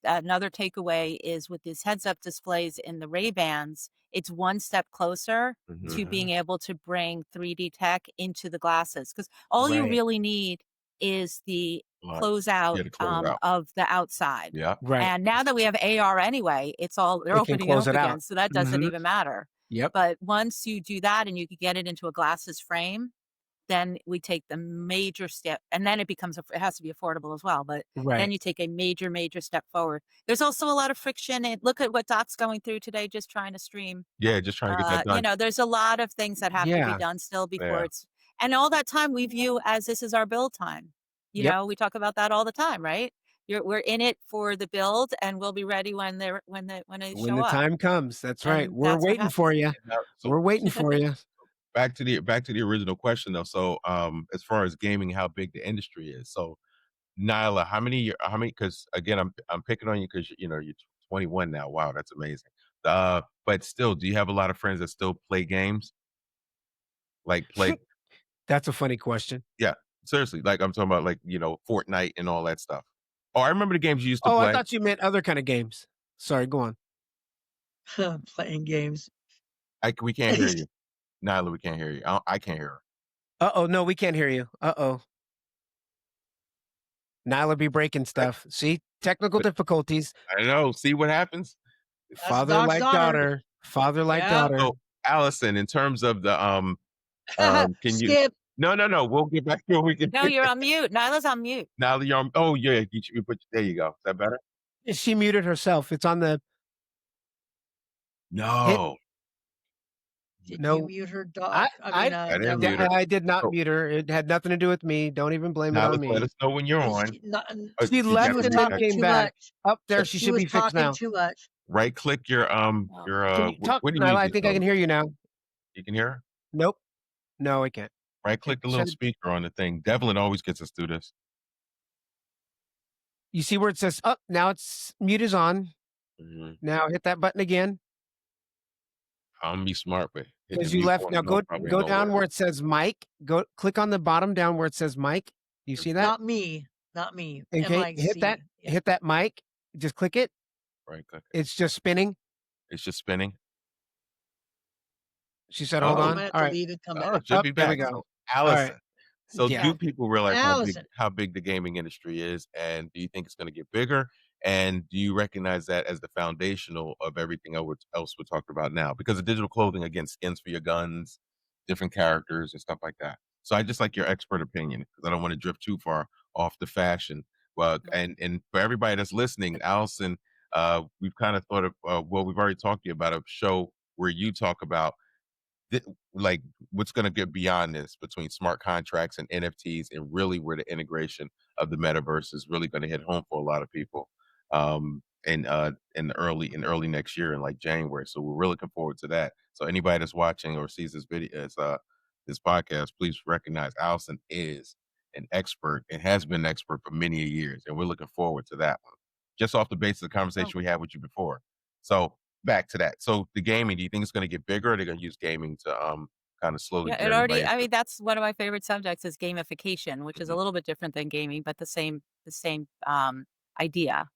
S5: another takeaway is with these heads-up displays in the Ray-Bans, it's one step closer to
S3: Mhm.
S5: being able to bring 3D tech into the glasses. Because all you
S1: Right.
S5: really need is the
S3: Like,
S5: closeout
S3: yeah, to close out.
S5: of the outside.
S3: Yeah.
S1: Right.
S5: And now that we have AR anyway, they're
S1: It can
S5: opening it
S1: close
S5: up
S1: it out.
S5: again, so that doesn't
S1: Mhm.
S5: even matter.
S1: Yep.
S5: But once you do that and you can get it into a glasses frame, then we take the major step, and then it has to be affordable as well. But then
S1: Right.
S5: you take a major step forward. There's also a lot of friction, and look at what Doc's going through today, just trying to stream.
S3: Yeah, just trying to get that done.
S5: There's a lot of things that have to be
S1: Yeah.
S5: done still before
S3: Yeah.
S5: and all that time we view as this is our build time.
S1: Yep.
S5: We talk about that all the time, right? We're in it for the build, and we'll be ready when they
S1: When
S5: show
S1: the
S5: up.
S1: time comes. That's right.
S5: And
S1: We're
S5: that's what
S1: waiting for you.
S3: Now, so
S1: We're waiting for you.
S3: back to the original question though. So as far as gaming, how big the industry is. So Nyla, how many because again I'm picking on you because you're 21 now. Wow, that's amazing. But still, do you have a lot of friends that still play games? Like play
S1: That's a funny question.
S3: yeah, seriously. Like I'm talking about like, Fortnite and all that stuff. Oh, I remember the games you used to
S1: Oh, I
S3: play.
S1: thought you meant other kind of games. Sorry, go on.
S2: Playing games.
S3: We can't hear you. Nyla, we can't hear you. I can't hear her.
S1: Uh-oh, no, we can't hear you. Uh-oh. Nyla be breaking stuff. See? Technical difficulties.
S3: I know. See what happens?
S1: Father
S2: Doc's
S1: like daughter. Father like
S2: Yeah.
S1: daughter.
S3: So Allison, in terms of the can you
S2: Skip.
S3: No, we'll get back to it. We can
S5: No, you're on mute. Nyla's on mute.
S3: Nyla, you're on. Oh yeah, there you go. Is that better?
S1: She muted herself. It's on the
S3: No.
S2: Did
S1: No.
S2: you mute her, Doc?
S1: I
S3: I didn't mute her.
S1: I did not
S3: So-
S1: mute her. It had nothing to do with me. Don't even blame it
S3: Nyla,
S1: on me.
S3: let us know when you're on.
S1: She
S3: You
S1: left
S3: got
S1: and
S3: to
S1: then
S3: mute
S1: came
S2: too
S1: back.
S2: much.
S1: Up there, she should
S2: was
S1: be fixed
S2: talking
S1: now.
S2: too much.
S3: Right click your
S1: Can you talk,
S3: what do you
S1: Nyla?
S3: use
S1: I
S3: this
S1: think I can
S3: phone?
S1: hear you now.
S3: You can hear her?
S1: Nope. No, I can't.
S3: Right click the little speaker on the thing. Devlin always gets us through this.
S1: You see where it says, oh, now it's mute is on.
S3: Mhm.
S1: Now hit that button again.
S3: I'm gonna be smart, but hitting
S1: Because
S3: the
S1: you
S3: mute
S1: left.
S3: button
S1: Now go
S3: probably
S1: go
S3: ain't gonna
S1: down
S3: work.
S1: where it says mic. Go click on the bottom down where it says mic. You see that?
S2: Not me. Okay,
S1: Okay, hit that.
S2: Yeah.
S1: Hit that mic. Just click it.
S3: Right click.
S1: It's just spinning.
S3: It's just spinning.
S1: She said,
S3: Oh.
S1: "Hold
S2: You
S1: on."
S2: might have
S1: All
S2: to
S1: right.
S2: leave and come
S3: Oh,
S2: back.
S3: it should
S1: Oh,
S3: be
S1: there we
S3: back.
S1: go.
S3: So, Allison.
S1: right.
S3: So
S1: Yeah.
S3: do people realize
S2: Allison.
S3: how big the gaming industry is, and do you think it's going to get bigger? And do you recognize that as the foundational of everything else we're talking about now? Because the digital clothing, again, skins for your guns, different characters and stuff like that. So I just like your expert opinion because I don't want to drift too far off the fashion. Well, and for everybody that's listening, Allison, we've kind of thought of we've already talked to you about a show where you talk about like what's going to get beyond this between smart contracts and NFTs, and really where the integration of the metaverse is really going to hit home for a lot of people in early next year in like January. So we're really looking forward to that. So anybody that's watching or sees this video, this podcast, please recognize Allison is an expert and has been an expert for many years, and we're looking forward to that one. Just off the basis of the conversation we had with you before. So back to that. So the gaming, do you think it's going to get bigger, or they're going to use gaming to kind of slowly
S5: Yeah,
S3: get everybody into it?
S5: that's one of my favorite subjects is gamification, which is a little bit different than gaming, but the same idea.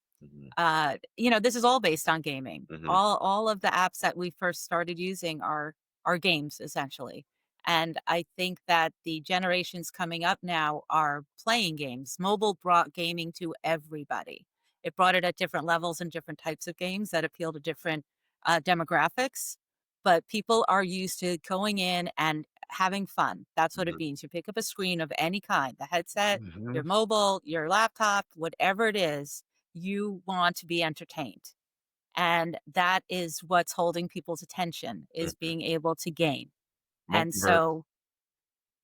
S5: This is all based on gaming.
S3: Mhm.
S5: All of the apps that we first started using are games essentially. And I think that the generations coming up now are playing games. Mobile brought gaming to everybody. It brought it at different levels and different types of games that appeal to different demographics. But people are used to going in and having fun. That's what it means. You pick up a screen of any kind, the headset, your
S3: Mhm.
S5: mobile, your laptop, whatever it is, you want to be entertained. And that is what's holding people's attention is
S3: Mhm.
S5: being able to game. And
S3: Multiverse.
S5: so,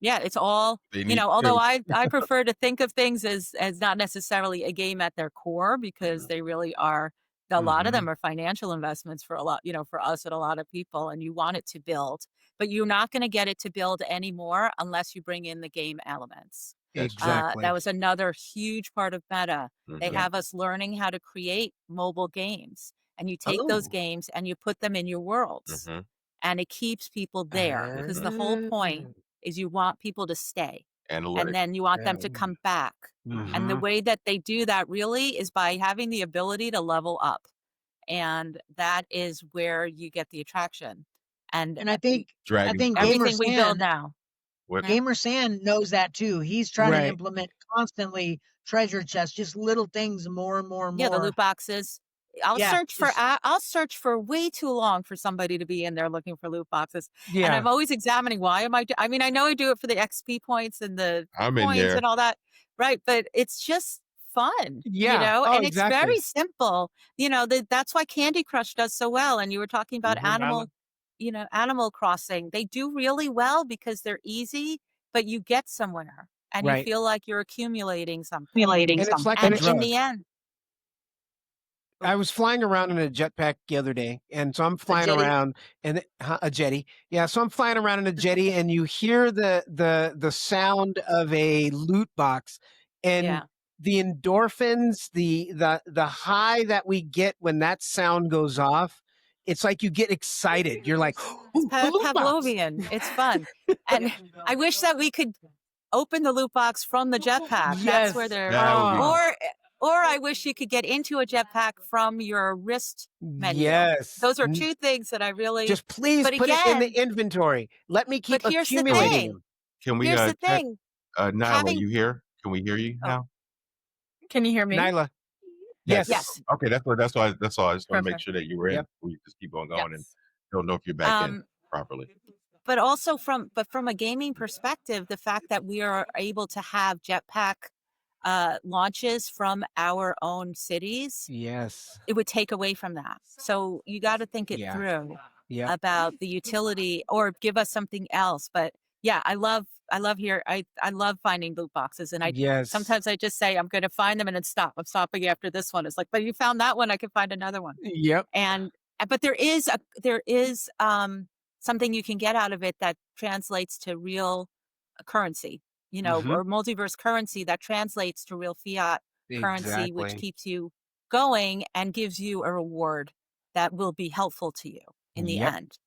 S5: yeah, it's all,
S3: They need
S5: although
S3: to.
S5: I prefer to think of things as not necessarily a game at their core because
S3: Mhm.
S5: they really are A lot of them are financial investments for a lot, for us and a lot of people, and you want it to build, but you're not going to get it to build anymore unless you bring in the game elements.
S3: That's true.
S1: Exactly.
S5: That was another huge part of Meta. They
S3: Mhm.
S5: have us learning how to create mobile games, and you take those
S1: Oh.
S5: games and you put them in your worlds,
S3: Mhm.
S5: and it keeps people there because the whole point is you want people to stay, and
S3: Analytics.
S5: then you want them to come back. And the way that they do that really is by having the ability to level up. And that is where you get the attraction. And
S2: And I think
S3: Dragon
S2: Gamer
S5: everything we build
S2: San
S5: now.
S3: What?
S2: Gamer San knows that too. He's trying to
S1: Right.
S2: implement constantly treasure chests, just little things more and more and
S5: Yeah, the
S2: more.
S5: loot boxes. I'll
S2: Yeah,
S5: search for way too long for somebody to be in there looking for loot boxes. And
S1: Yeah.
S5: I'm always examining why am I I mean, I know I do it for the XP points and the
S3: I'm in
S5: coins
S3: there.
S5: and all that. Right. But it's just fun,
S1: Yeah. Oh,
S5: and it's very
S1: exactly.
S5: simple. That's why Candy Crush does so well. And you were talking about
S3: Nyla.
S5: Animal Crossing. They do really well because they're easy, but you get somewhere and you
S1: Right.
S5: feel like you're accumulating something.
S1: And it's like a
S5: And in
S1: drug.
S5: the end,
S1: I was flying around in a jetpack the other day, and so I'm flying
S2: jetty?
S1: around and a jetty. Yeah, so I'm flying around in a jetty, and you hear the sound of a loot box, and
S5: yeah.
S1: the endorphins, the high that we get when that sound goes off, it's like you get excited. You're like,
S5: It's
S1: "Ooh, a loot box!"
S5: Pavlovian. It's fun. And I wish that we could open the loot box from the jetpack. That's where
S1: Yes.
S5: they're
S3: That would be
S5: or I wish you could get into a jetpack from your wrist menu.
S1: Yes.
S5: Those are two things that I really
S1: Just please
S5: but
S1: put it in the
S5: again,
S1: inventory. Let me keep
S5: but here's the
S1: accumulating
S5: thing.
S1: them.
S3: Can we
S5: Here's the
S3: check
S5: thing.
S3: Nyla,
S5: Having
S3: you here? Can we hear you
S5: Oh.
S3: now?
S6: Can you hear me?
S1: Nyla. Yes.
S5: Yes.
S3: Okay, that's all. That's all. I just want to make
S6: Perfect.
S3: sure that you were in.
S1: Yep.
S3: We just keep on going and
S5: Yes.
S3: don't know if you're back in
S5: Um,
S3: properly.
S5: but also from a gaming perspective, the fact that we are able to have jetpack launches from our own cities,
S1: Yes.
S5: it would take away from that. So you got to think it
S1: Yeah.
S5: through
S1: Yeah.
S5: about the utility or give us something else. But yeah, I love finding loot boxes, and
S1: Yes.
S5: sometimes I just say I'm going to find them and then stop. I'm stopping after this one. It's like, but you found that one, I can find another one.
S1: Yep.
S5: But there is something you can get out of it that translates to real currency, or multiverse currency that translates to real fiat currency, which
S1: Exactly.
S5: keeps you going and gives you a reward that will be helpful to you in the
S1: Yep.
S5: end.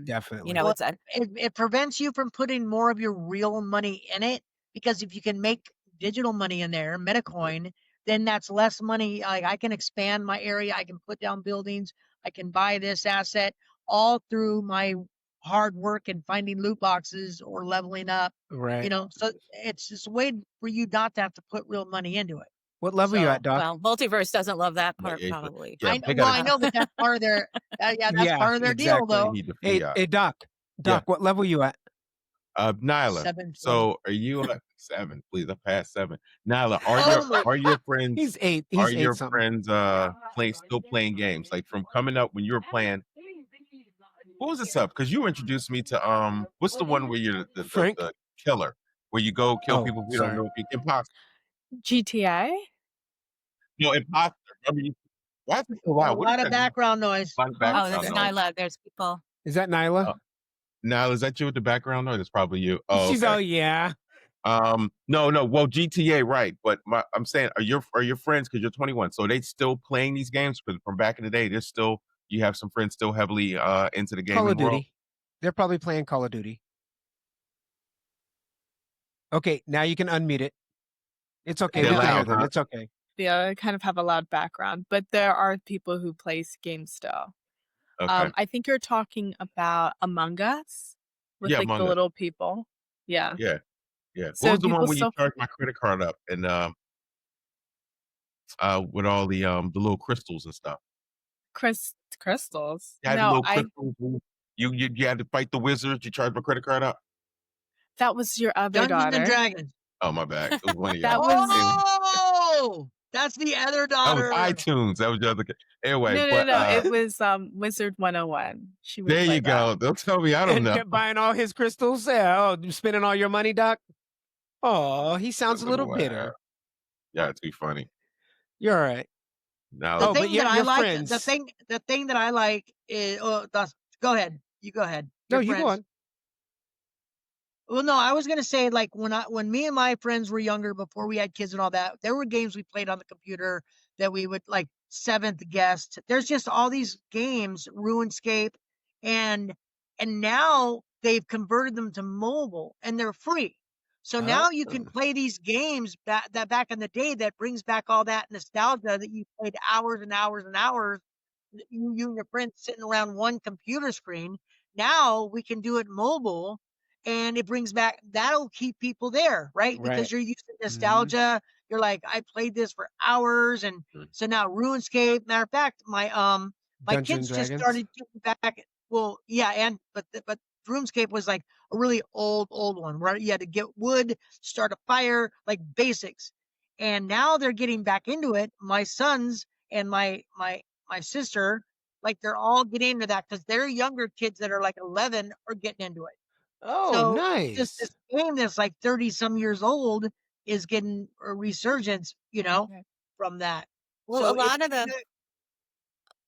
S1: Definitely.
S2: Well,
S5: It's
S2: it prevents you from putting more of your real money in it, because if you can make digital money in there, Metacoin, then that's less money. Like, I can expand my area, I can put down buildings, I can buy this asset all through my hard work and finding loot boxes or leveling up.
S1: Right.
S2: So it's just a way for you not to have to put real money into it.
S1: What level you
S2: So
S1: at, Doc?
S5: well, multiverse doesn't love that part
S3: Yeah,
S5: probably.
S3: yeah,
S2: I
S3: they
S2: know, well,
S3: gotta
S2: I know, but that's part of their that's
S1: Yeah,
S2: part of their deal,
S1: exactly.
S2: though.
S3: need the
S1: Hey,
S3: fiat.
S1: hey, Doc. Doc, what level you at?
S3: Nyla.
S2: 720.
S3: So are you at 7? Please, I passed 7. Nyla, are your friends
S1: He's 8.
S3: are
S1: He's 8
S3: your
S1: something.
S3: friends still playing games? Like from coming up when you were playing, what was this up? Because you introduced me to what's the one where you're
S1: Frank?
S3: the killer, where you go kill
S1: Oh,
S3: people we don't
S1: sorry.
S3: know if you imposter.
S6: GTA?
S3: No, imposter. Remember you why is it
S2: A
S3: wow, what is
S2: lot of
S3: that?
S2: background noise.
S3: A lot of
S5: Oh,
S3: background
S5: that's
S3: noise.
S5: Nyla. There's people.
S1: Is that Nyla?
S3: Nyla, is that you with the background noise? It's probably you. Oh,
S1: She's
S3: okay.
S1: all, yeah.
S3: No. Well, GTA, right? But I'm saying, are your friends? Because you're 21, so they still playing these games from back in the day. You have some friends still heavily into the gaming
S1: Call of
S3: world.
S1: Duty. They're probably playing Call of Duty. Okay, now you can unmute it. It's okay.
S3: They're
S1: We can hear
S3: loud,
S1: them.
S3: huh?
S1: It's okay.
S6: Yeah, I kind of have a loud background, but there are people who play games still.
S3: Okay.
S6: I think you're talking about Among Us with
S3: Yeah,
S6: like the
S3: Among Us.
S6: little people. Yeah.
S3: Yeah. What
S6: So
S3: was the one
S6: people
S3: where you
S6: still
S3: charged my credit card up and with all the little crystals and stuff?
S6: crystals?
S3: You had the
S6: No,
S3: little crystals. You had to fight the wizards. You charged my credit card up.
S6: that was your other
S2: Dungeons and
S6: daughter.
S2: Dragons.
S3: Oh, my bad. It was one of
S6: That
S3: y'all.
S6: was
S2: Oh, that's the other
S3: That was
S2: daughter.
S3: iTunes. That was the other. Anyway,
S6: no.
S3: but
S6: It was Wizard 101. She would
S3: there
S6: play
S3: you go.
S6: that.
S3: Don't tell me I don't
S1: And
S3: know.
S1: kept buying all his crystals. Yeah. Oh, you spending all your money, Doc? Oh, he sounds a little bitter.
S3: Yeah, it's too funny.
S1: You're all right.
S3: Now,
S2: The
S1: Oh, but
S2: thing that I
S1: your
S2: like,
S1: friends.
S2: the thing that I like is, go ahead. You go ahead.
S1: No,
S2: Your
S1: you go
S2: friends.
S1: on.
S2: Well, no, I was gonna say like when me and my friends were younger, before we had kids and all that, there were games we played on the computer that we would like Seventh Guest. There's just all these games, RuneScape, and now they've converted them to mobile and they're free. So
S1: Oh.
S2: now you can play these games that back in the day that brings back all that nostalgia that you played hours and hours and hours. You and your friends sitting around one computer screen. Now we can do it mobile and it brings back that'll keep people there, right? Because
S1: Right.
S2: you're used to
S1: Mhm.
S2: nostalgia. You're like, I played this for hours, and so now RuneScape. Matter of fact, my
S1: Dungeons
S2: kids
S1: and
S2: just
S1: Dragons.
S2: started getting back. Well, yeah, and but RuneScape was like a really old one, right? You had to get wood, start a fire, like basics. And now they're getting back into it. My sons and my sister, like they're all getting into that because their younger kids that are like 11 are getting into it.
S1: Oh,
S2: So this
S1: nice.
S2: game that's like 30 some years old is getting a resurgence,
S6: Right.
S2: from that.
S5: Well, a
S2: So it's
S5: lot of the
S2: good.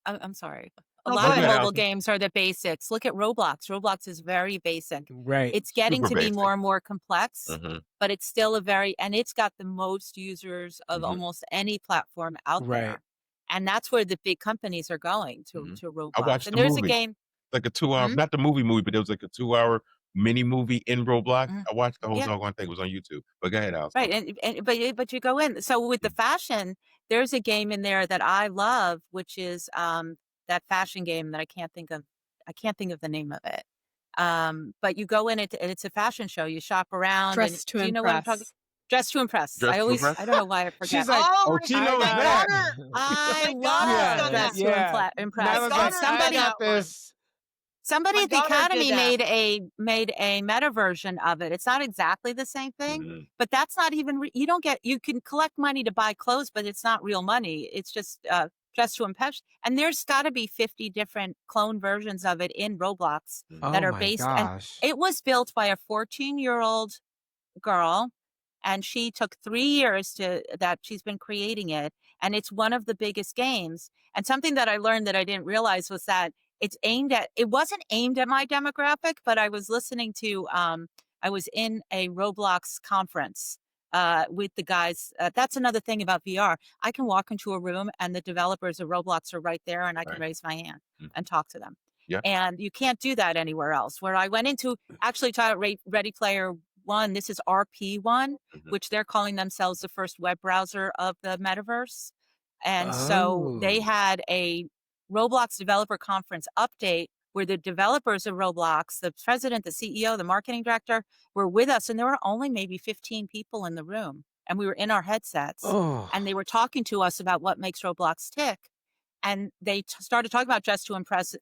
S5: I'm sorry. A
S2: No,
S5: lot
S2: go
S5: of the
S3: good,
S2: ahead.
S5: mobile
S3: Allison.
S5: games are the basics. Look at Roblox. Roblox is very basic.
S1: Right.
S5: It's getting
S3: Super
S5: to be
S3: basic.
S5: more and more complex,
S3: Mm-hmm.
S5: but it's still and it's got the most users of
S3: Mhm.
S5: almost any platform out
S1: Right.
S5: there. And that's where the big companies are going to
S3: Mhm. I
S5: Roblox.
S3: watched
S5: And
S3: the
S5: there's a
S3: movie,
S5: game.
S3: like a 2 hour,
S5: Hmm?
S3: not the movie, but it was like a 2 hour mini movie in Roblox.
S5: Mhm.
S3: I watched the whole
S5: Yeah.
S3: doggone thing. It was on YouTube. But go ahead, Allison.
S5: Right. But you go in. So with the fashion, there's a game in there that I love, which is that fashion game that I can't think of the name of it. But you go in it and it's a fashion show. You shop around and
S6: Dress to
S5: do you know what I'm talking?
S6: impress.
S5: Dress to Impress.
S3: Dress to Impress?
S5: I don't know why I forget.
S1: She's like,
S2: Oh,
S3: She
S1: I
S3: knows
S2: my
S1: got
S3: that.
S2: daughter,
S5: I
S2: my daughter's
S5: love
S2: done that.
S5: Dress to
S1: yeah.
S5: Impress.
S1: Nyla's
S2: My
S1: like,
S5: And
S2: daughter
S1: I
S2: did
S1: got
S2: that one.
S1: this.
S5: somebody
S2: My
S5: at the
S2: daughter did
S5: Academy
S2: that.
S5: made a meta version of it. It's not exactly the same thing,
S3: Mhm.
S5: but that's not even you don't get you can collect money to buy clothes, but it's not real money. It's just dress to impress. And there's got to be 50 different clone versions of it in Roblox that
S1: Oh
S5: are
S1: my
S5: based. And
S1: gosh.
S5: it was built by a 14-year-old girl, and she took 3 years that she's been creating it, and it's one of the biggest games. And something that I learned that I didn't realize was that it wasn't aimed at my demographic, but I was listening to I was in a Roblox conference with the guys. That's another thing about VR. I can walk into a room and the developers of Roblox are right there, and I can
S3: Right.
S5: raise my hand
S3: Mhm.
S5: and talk to them.
S3: Yeah.
S5: And you can't do that anywhere else. Where I went into actually taught Ready Player One, this is RP1,
S3: Mhm.
S5: which they're calling themselves the first web browser of the metaverse. And so they
S1: Oh.
S5: had a Roblox developer conference update where the developers of Roblox, the president, the CEO, the marketing director were with us. And there were only maybe 15 people in the room. And we were in our headsets.
S1: Oh.
S5: And they were talking to us about what makes Roblox tick. And they started talking about Dress to Impress.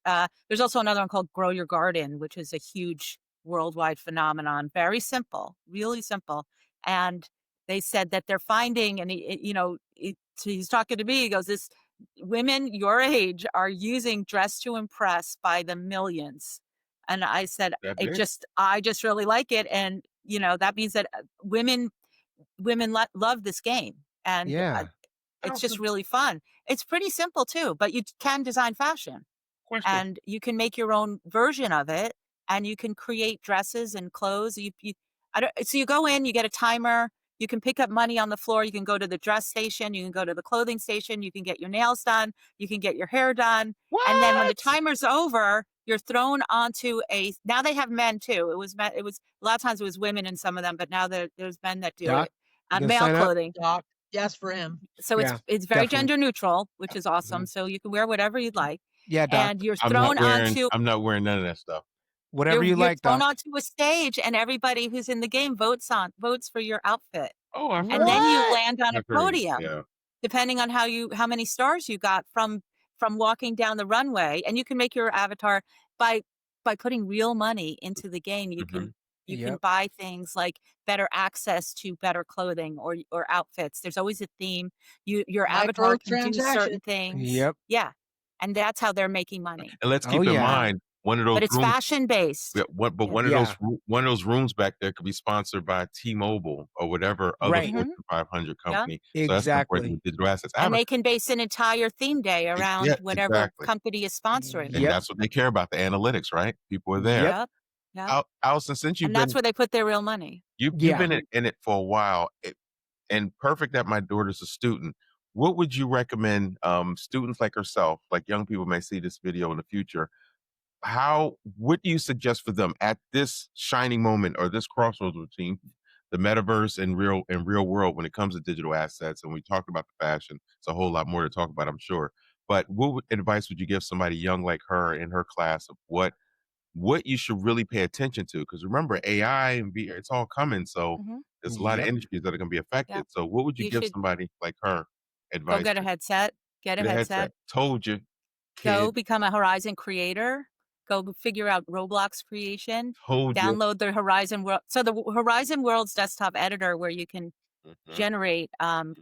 S5: There's also another one called Grow Your Garden, which is a huge worldwide phenomenon. Very simple, really simple. And they said that they're finding, and he's talking to me. He goes, "This women your age are using Dress to Impress by the millions." And I said,
S3: That big?
S5: I just really like it, and that means that women love this game, and
S1: Yeah.
S5: it's just
S3: Allison,
S5: really fun. It's pretty simple too, but you can design fashion
S3: question.
S5: and you can make your own version of it and you can create dresses and clothes. So you go in, you get a timer, you can pick up money on the floor, you can go to the dress station, you can go to the clothing station, you can get your nails done, you can get your hair done. And then when the
S1: What?
S5: timer's over, you're thrown onto now they have men too. It was a lot of times it was women in some of them, but now there's men that do
S1: Doc,
S5: it.
S1: you gonna
S5: Male
S1: sign up?
S5: clothing.
S2: Doc, yes, for him.
S5: So
S1: Yeah,
S5: it's very
S1: definitely.
S5: gender neutral, which is awesome.
S1: Mhm.
S5: So you can wear whatever you'd like.
S1: Yeah, Doc.
S5: And you're
S3: I'm
S5: thrown onto
S3: I'm not wearing none of that stuff.
S1: Whatever you
S5: you're
S1: like,
S5: thrown
S1: Doc.
S5: onto a stage and everybody who's in the game votes for your outfit.
S3: Oh, I've
S5: And
S3: heard
S5: then
S3: that.
S5: you
S1: What?
S5: land on a
S3: I've heard it.
S5: podium,
S3: Yeah.
S5: depending on how many stars you got from walking down the runway. And you can make your avatar by putting real money into the game. You
S3: Mhm.
S5: can
S1: Yep.
S5: buy things like better access to better clothing or outfits. There's always a theme. Your avatar can do
S2: Microtransaction.
S5: certain things.
S1: Yep.
S5: Yeah. And that's how they're making money.
S3: And let's
S1: Oh
S3: keep in
S1: yeah.
S3: mind, one of those
S5: but it's
S3: rooms.
S5: fashion based.
S3: Yeah, one of those rooms back there could be sponsored by T-Mobile or whatever other
S1: Right.
S3: Fortune 500
S5: Yeah.
S3: company. So that's important
S1: Exactly.
S3: with digital assets.
S5: And they can base an entire theme day around whatever
S3: exactly.
S5: company is sponsoring.
S3: And
S1: Yep.
S3: that's what they care about, the analytics, right? People are there.
S1: Yep.
S5: Yep.
S3: Allison, since you've
S5: And that's
S3: been
S5: where they put their real money.
S3: you've
S1: Yeah.
S3: been in it for a while, and perfect that my daughter's a student. What would you recommend students like herself, like young people may see this video in the future? What do you suggest for them at this shining moment or this crossroads between the metaverse and real world when it comes to digital assets? And we talked about the fashion. It's a whole lot more to talk about, I'm sure. But advice would you give somebody young like her in her class of what you should really pay attention to? Because remember, AI and VR, it's all coming. So there's a lot of
S1: Yep.
S3: industries that are going to be affected.
S5: Yep.
S3: So what would you
S5: You
S3: give
S5: should
S3: somebody like her
S5: go
S3: advice?
S5: get a headset. Get a headset.
S3: Told you,
S5: Go
S3: kid.
S5: become a Horizon creator. Go figure out Roblox creation.
S3: Told you.
S5: Download the Horizon World. So the Horizon World's desktop editor where you can generate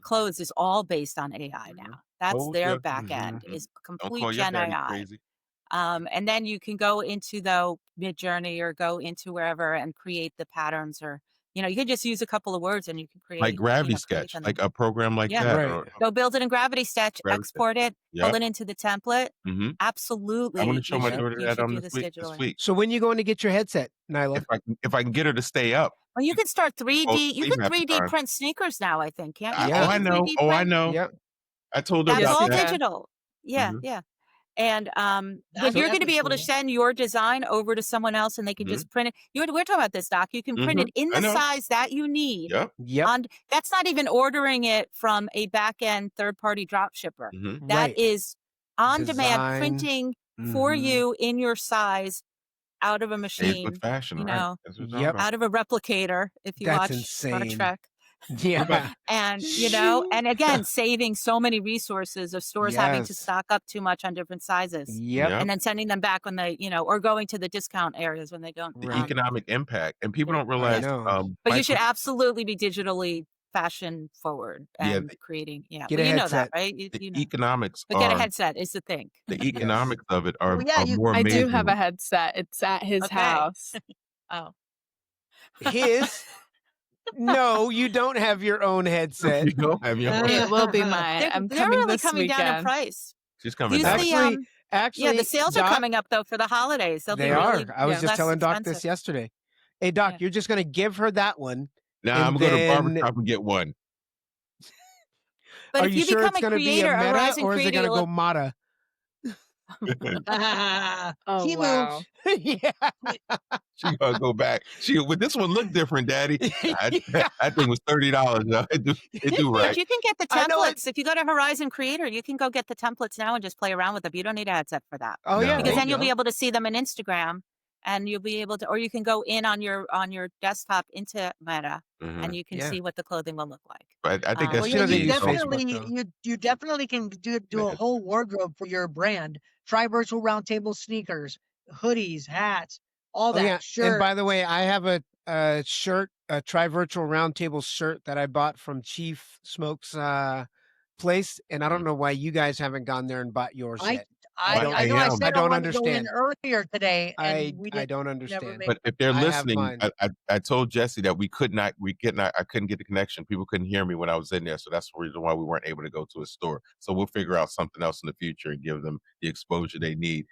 S5: clothes is all based on AI now. That's
S3: Told
S5: their
S3: ya.
S5: back end is
S3: Don't
S5: complete
S3: call your
S5: Gen
S3: daddy
S5: AI.
S3: crazy.
S5: And then you can go into the Midjourney or go into wherever and create the patterns, or you can just use a couple of words and you can create
S3: Like Gravity
S5: create
S3: Sketch,
S5: something.
S3: like a program like
S5: Yeah.
S3: that.
S1: Right.
S3: Or,
S5: Go build it in Gravity Sketch,
S3: Gravity
S5: export it,
S3: Yep.
S5: pull it into the template.
S3: I
S5: Absolutely.
S3: want to show
S5: you
S3: my
S5: should,
S3: daughter
S5: you
S3: that
S5: should do
S3: this
S5: this
S3: week.
S5: digitally.
S1: So when you going to get your headset, Nyla?
S3: If I can get her to stay up.
S5: Well, you can start 3D. You
S3: sleep
S5: can
S3: half the
S5: 3D
S3: time.
S5: print sneakers now, I think. Can't you?
S1: Yeah.
S3: Oh, I know.
S5: 3D
S3: Oh, I
S5: print?
S3: know.
S1: Yep.
S3: I told her
S5: That's
S6: Yes,
S3: about
S5: all
S6: you
S3: that.
S6: can.
S5: digital. Yeah,
S3: Mhm.
S5: yeah. And
S2: That's
S5: but you're going to
S2: definitely
S5: be able to
S2: cool.
S5: send your design over to someone else, and they can just print it. We're talking about this, Doc. You can print it in
S3: I
S5: the
S3: know.
S5: size that you need.
S3: Yep.
S1: Yep.
S5: That's not even ordering it from a back end third party drop shipper.
S3: Mhm.
S5: That
S1: Right.
S5: is on demand
S1: Design.
S5: printing for you in your size out of a
S3: Stays
S5: machine.
S3: with fashion, right? That's what we're talking
S1: Yep.
S3: about.
S5: Out of a replicator. If you
S1: That's
S5: watch Star
S1: insane.
S5: Trek.
S1: Yeah.
S5: And and again, saving so many resources of stores having to
S1: Yes.
S5: stock up too much on different sizes,
S1: Yep.
S3: Yep.
S5: and then sending them back when they, or going to the discount areas when they don't.
S3: The
S1: Right.
S3: economic impact, and people
S5: Yeah.
S3: don't realize.
S1: know.
S5: But you should absolutely be digitally fashion forward
S3: Yeah,
S5: and creating. Yeah,
S1: Get
S5: well,
S1: a
S5: you know that,
S1: headset.
S5: right?
S3: the
S5: You know.
S3: economics
S5: But get a
S3: are
S5: headset is the thing.
S3: the economics of it are,
S2: Well, yeah,
S3: are
S2: you-
S3: more
S6: I
S3: amazing.
S6: do have a headset. It's at his
S5: Okay.
S6: house.
S5: Oh,
S1: His? No, you don't have your own headset.
S3: You don't have your own.
S6: It will be mine. I'm
S5: they're
S6: coming
S5: really
S6: this
S5: coming down in
S6: weekend.
S5: price.
S3: She's coming
S5: Use
S3: down.
S5: the
S1: Actually,
S5: the sales are
S1: Doc,
S5: coming up though for the holidays. They'll
S1: They
S5: be really
S1: are. I was just
S5: less
S1: telling Doc
S5: expensive.
S1: this yesterday. Hey, Doc,
S5: Yeah.
S1: you're just going to give her that one.
S3: Now I'm
S1: and
S3: going to
S1: then-
S3: barbershop and get one.
S5: But
S1: Are
S5: if
S1: you
S5: you
S1: sure
S5: become
S1: it's
S5: a
S1: going to be a
S5: creator, a
S1: meta
S5: rising
S1: or is it
S5: creator,
S1: going to go Mata?
S6: Oh,
S2: Timu.
S6: wow.
S1: Yeah.
S3: She gonna go back. Would this one look different, Daddy? That thing was $30. It do right.
S5: But you can get the
S1: I know it-
S5: templates. If you go to Horizon Creator, you can go get the templates now and just play around with them. You don't need a headset for that.
S1: Oh,
S3: No.
S1: yeah.
S5: Because
S1: there
S5: then
S1: you
S5: you'll be
S1: go.
S5: able to see them in Instagram, and you'll be able to, or you can go in on your desktop into Meta,
S3: Mhm.
S5: and you can
S1: Yeah.
S5: see what the clothing will look like.
S3: But I think
S5: Well,
S3: that's
S1: you know,
S3: just
S1: they
S2: you
S1: use
S3: easy.
S1: Facebook,
S2: definitely
S1: though.
S2: you definitely can do a whole wardrobe for your brand. Tri-Virtual Roundtable sneakers, hoodies, hats, all
S1: Oh,
S2: that.
S1: yeah.
S2: Sure.
S1: And by the way, I have a shirt, a Tri-Virtual Roundtable shirt that I bought from Chief Smoke's place. And I don't know why you guys haven't gone there and bought yours
S2: I-
S1: yet.
S2: I
S3: But
S2: know.
S3: I
S2: I
S3: am.
S2: said
S1: I
S2: I
S1: don't
S2: wanted to go in
S1: understand.
S2: earlier today, and we
S1: I
S2: didn't.
S1: don't
S2: Never
S1: understand.
S2: made.
S3: But if they're
S1: I have
S3: listening,
S1: mine.
S3: I told Jesse that I couldn't get the connection. People couldn't hear me when I was in there. So that's the reason why we weren't able to go to a store. So we'll figure out something else in the future and give them the exposure they need,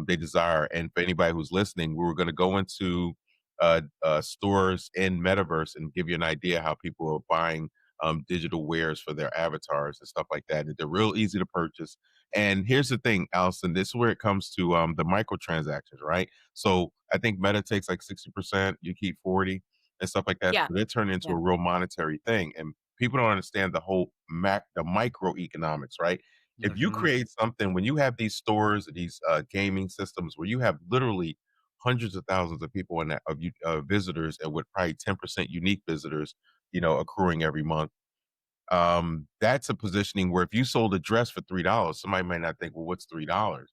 S3: they desire. And for anybody who's listening, we were going to go into stores in Metaverse and give you an idea how people are buying digital wares for their avatars and stuff like that. And they're real easy to purchase. And here's the thing, Allison, this is where it comes to the microtransactions, right? So I think Meta takes like 60%, you keep 40 and stuff like that.
S5: Yeah.
S3: So they're turning into
S5: Yeah.
S3: a real monetary thing. And people don't understand the whole the microeconomics, right? If you
S1: Mhm.
S3: create something, when you have these stores, these gaming systems where you have literally hundreds of thousands of people in that, of visitors, and with probably 10% unique visitors, accruing every month. That's a positioning where if you sold a dress for $3, somebody might not think, well, what's $3?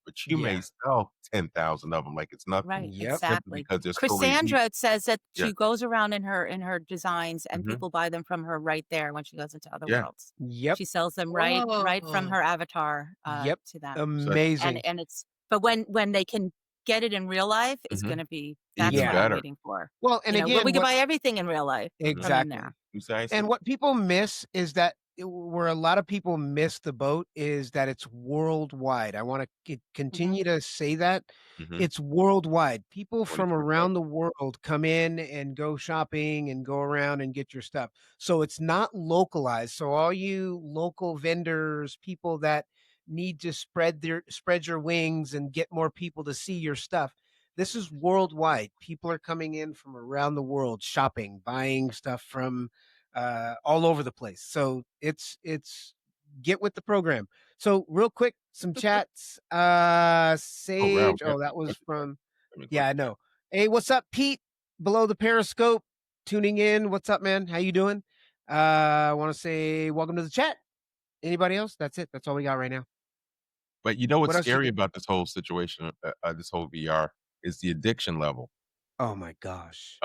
S3: But you may
S1: Yeah.
S3: sell 10,000 of them like it's nothing.
S5: Right,
S1: Yep.
S5: exactly.
S3: Because there's so many
S5: Cassandra says that
S3: Yeah.
S5: she goes around in her designs, and
S3: Mhm.
S5: people buy them from her right there when she goes into other
S3: Yeah.
S5: worlds.
S1: Yep.
S5: She sells them right from
S2: Whoa.
S5: her avatar
S1: Yep.
S5: to them.
S1: Amazing.
S5: And it's but when they can get it in real life is going to be, that's
S3: Even
S5: what I'm
S3: better.
S5: waiting for.
S1: Well, and
S5: Where
S1: again,
S5: we can
S1: what
S5: buy everything in real life from in
S1: exactly.
S5: there.
S3: Precisely.
S1: And what people miss is that where a lot of people miss the boat is that it's worldwide. I want to continue to say that it's worldwide. People from
S3: 24/7.
S1: around the world come in and go shopping and go around and get your stuff. So it's not localized. So all you local vendors, people that need to spread your wings and get more people to see your stuff. This is worldwide. People are coming in from around the world shopping, buying stuff from all over the place. So it's get with the program. So real quick, some chats.
S3: Oh,
S1: Sage.
S3: we have
S1: Oh, that
S3: a
S1: was
S3: bunch of
S1: from.
S3: Let me
S1: Yeah,
S3: look.
S1: I know. Hey, what's up, Pete? Below the Periscope, tuning in. What's up, man? How you doing? I want to say welcome to the chat. Anybody else? That's it. That's all we got right now.
S3: But you know what's
S1: What else you
S3: scary
S1: got?
S3: about this whole situation, this whole VR, is the addiction level.
S1: Oh my gosh.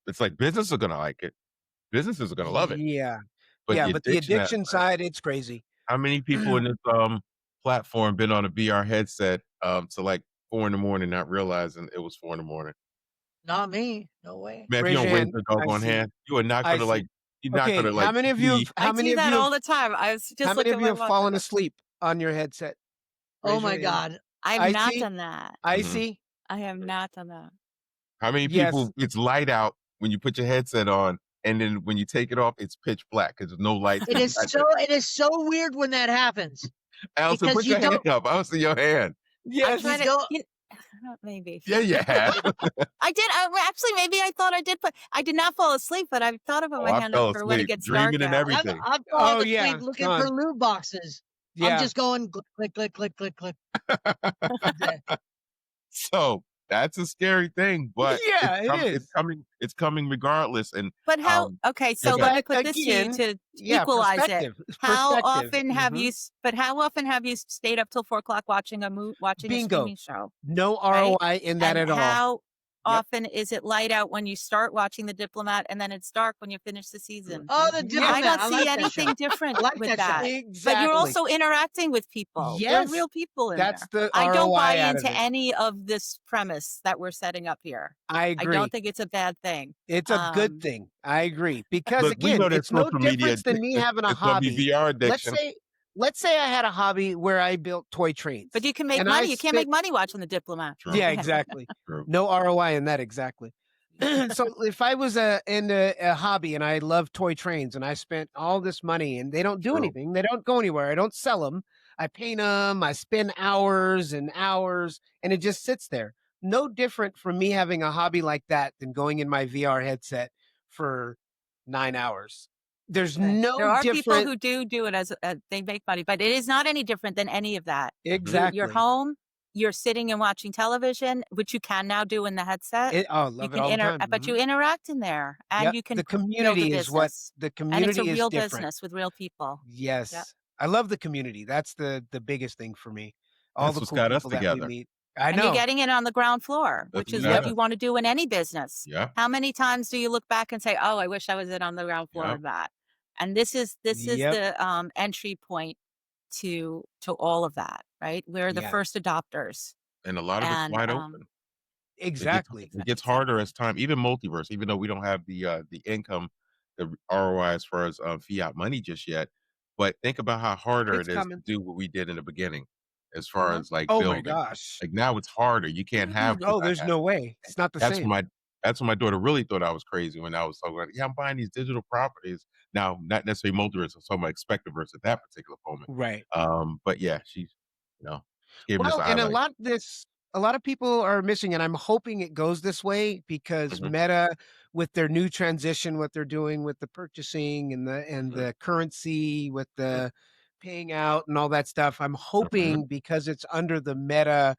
S3: It's like businesses are gonna like it. Businesses are gonna love it.
S1: Yeah.
S3: But
S1: Yeah,
S3: the
S1: but the
S3: addiction
S1: addiction
S3: aspect,
S1: side, it's crazy.
S3: how many people in this platform been on a VR headset to like 4 in the morning, not realizing it was 4 in the morning?
S2: Not me. No way.
S3: Man, if you
S1: Raise
S3: don't
S1: your
S3: raise
S1: hand.
S3: your
S1: I
S3: doggone
S1: see.
S3: hand, you are not
S1: I
S3: gonna
S1: see.
S3: like
S1: Okay, how many of you
S3: be
S1: have
S5: I do that all the time. I was
S1: how
S5: just
S1: many
S5: looking
S1: of
S5: at
S1: you
S5: my
S1: have
S5: watch.
S1: fallen asleep on your headset?
S2: Oh
S1: Raise your
S2: my
S1: hand.
S2: God.
S5: I've
S1: I
S5: not
S1: see.
S5: done that.
S1: I
S3: Mhm.
S1: see.
S5: I have not done that.
S3: How many
S1: Yes.
S3: people, it's light out when you put your headset on, and then when you take it off, it's pitch black because there's no lights.
S2: It is so weird when that happens.
S3: Allison,
S2: because
S3: put your hand up. I don't see your hand.
S5: I'm
S1: Yes.
S5: trying to,
S2: don't-
S5: maybe.
S3: Yeah, you have.
S5: I did. Actually, maybe I thought I did, but I did not fall asleep. But I thought about
S3: Oh,
S5: my
S3: I
S5: hand up
S3: fell
S5: for when it
S3: asleep,
S5: gets
S3: dreaming
S5: dark
S3: and
S5: out.
S3: everything.
S2: I'm falling
S1: Oh,
S2: asleep
S1: yeah,
S2: looking for
S1: John.
S2: loot boxes. I'm
S1: Yeah.
S2: just going click, click, click, click, click.
S3: So that's a scary thing, but
S1: Yeah, it is.
S3: it's coming regardless. And
S5: But how? Okay, so
S3: go
S5: let
S3: ahead.
S5: me put this to you
S1: again,
S5: to
S1: yeah,
S5: equalize it.
S1: perspective. It's
S5: How
S1: perspective.
S5: often have
S1: Mhm.
S5: you? But how often have you stayed up till 4 o'clock watching a
S1: Bingo.
S5: streaming show?
S1: No
S5: Right?
S1: ROI in that
S5: And
S1: at all.
S5: how
S1: Yep.
S5: often is it light out when you start watching The Diplomat and then it's dark when you finish the season?
S2: Oh, the
S1: Yeah.
S5: I
S2: Diplomat.
S5: don't
S2: I
S5: see
S2: like that
S5: anything
S2: show.
S5: different
S2: I like
S5: with
S2: that show.
S5: that.
S1: Exactly.
S5: But you're also interacting with people. There
S1: Yes.
S5: are real people in
S1: That's
S5: there.
S1: the
S5: I don't buy
S1: ROI out of
S5: into
S1: it.
S5: any of this premise that we're setting up here.
S1: I
S5: I
S1: agree.
S5: don't think it's a bad thing.
S1: It's a good thing. I agree. Because
S3: Look, we
S1: again,
S3: know there's
S1: it's no
S3: social media
S1: difference than me
S3: addiction.
S1: having a
S3: It's gonna be
S1: hobby.
S3: VR
S1: Let's
S3: addiction.
S1: say I had a hobby where I built toy trains.
S5: But you can make
S1: and
S5: money.
S1: I
S5: You can't make money watching The Diplomat.
S3: True.
S1: Yeah,
S5: Go ahead.
S1: exactly.
S3: True.
S1: No ROI in that exactly. So if I was in a hobby and I love toy trains and I spent all this money and they don't do
S3: True.
S1: anything, they don't go anywhere. I don't sell them. I paint them. I spend hours and hours, and it just sits there. No different from me having a hobby like that than going in my VR headset for 9 hours. There's
S5: Right.
S1: no
S5: There are people
S1: different.
S5: who do it as they make money, but it is not any different than any of that.
S1: Exactly.
S5: You're home. You're sitting and watching television, which you can now do in the headset.
S1: I
S5: You
S1: love it
S5: can
S1: all the time.
S5: but you interact in there, and
S1: Yep.
S5: you can
S1: The
S5: build a
S1: community is what
S5: business,
S1: the
S5: and it's
S1: community
S5: a
S1: is
S5: real
S1: different.
S5: business with real people.
S1: Yes.
S5: Yep.
S1: I love the community. That's the biggest thing for me. All
S3: That's
S1: the
S3: what's
S1: cool
S3: got us
S1: people that we
S3: together.
S1: meet. I
S5: And you're
S1: know.
S5: getting it on the ground floor,
S3: That's
S5: which
S3: what's
S5: is
S3: got
S5: what
S3: us.
S5: you want to do in any business.
S3: Yeah.
S5: How many times do you look back and say, "Oh, I wish I was in on the ground floor
S3: Yep.
S5: of that"? And this is
S1: Yep.
S5: the entry point to all of that, right? We're the
S1: Yeah.
S5: first adopters,
S3: And a lot of it's
S5: and
S3: wide open.
S1: Exactly.
S3: It gets harder as time, even multiverse, even though we don't have the income, the ROI as far as fiat money just yet. But think about how harder
S1: It's
S3: it is to
S1: coming.
S3: do what we did in the beginning, as far as like
S1: Oh my
S3: building.
S1: gosh.
S3: Like now it's harder. You can't have what
S1: Oh,
S3: I
S1: there's
S3: had.
S1: no way. It's not the
S3: That's
S1: same.
S3: that's when my daughter really thought I was crazy when I was talking about, yeah, I'm buying these digital properties. Now, not necessarily multiverse, so my Expectiverse at that particular moment.
S1: Right.
S3: But yeah, she's giving us
S1: Well,
S3: a
S1: and
S3: highlight.
S1: a lot of people are missing, and I'm hoping it goes this way because
S3: Mhm.
S1: Meta, with their new transition, what they're doing with the purchasing and
S3: Mhm.
S1: the currency, with the paying out and all that stuff, I'm hoping because it's under the Meta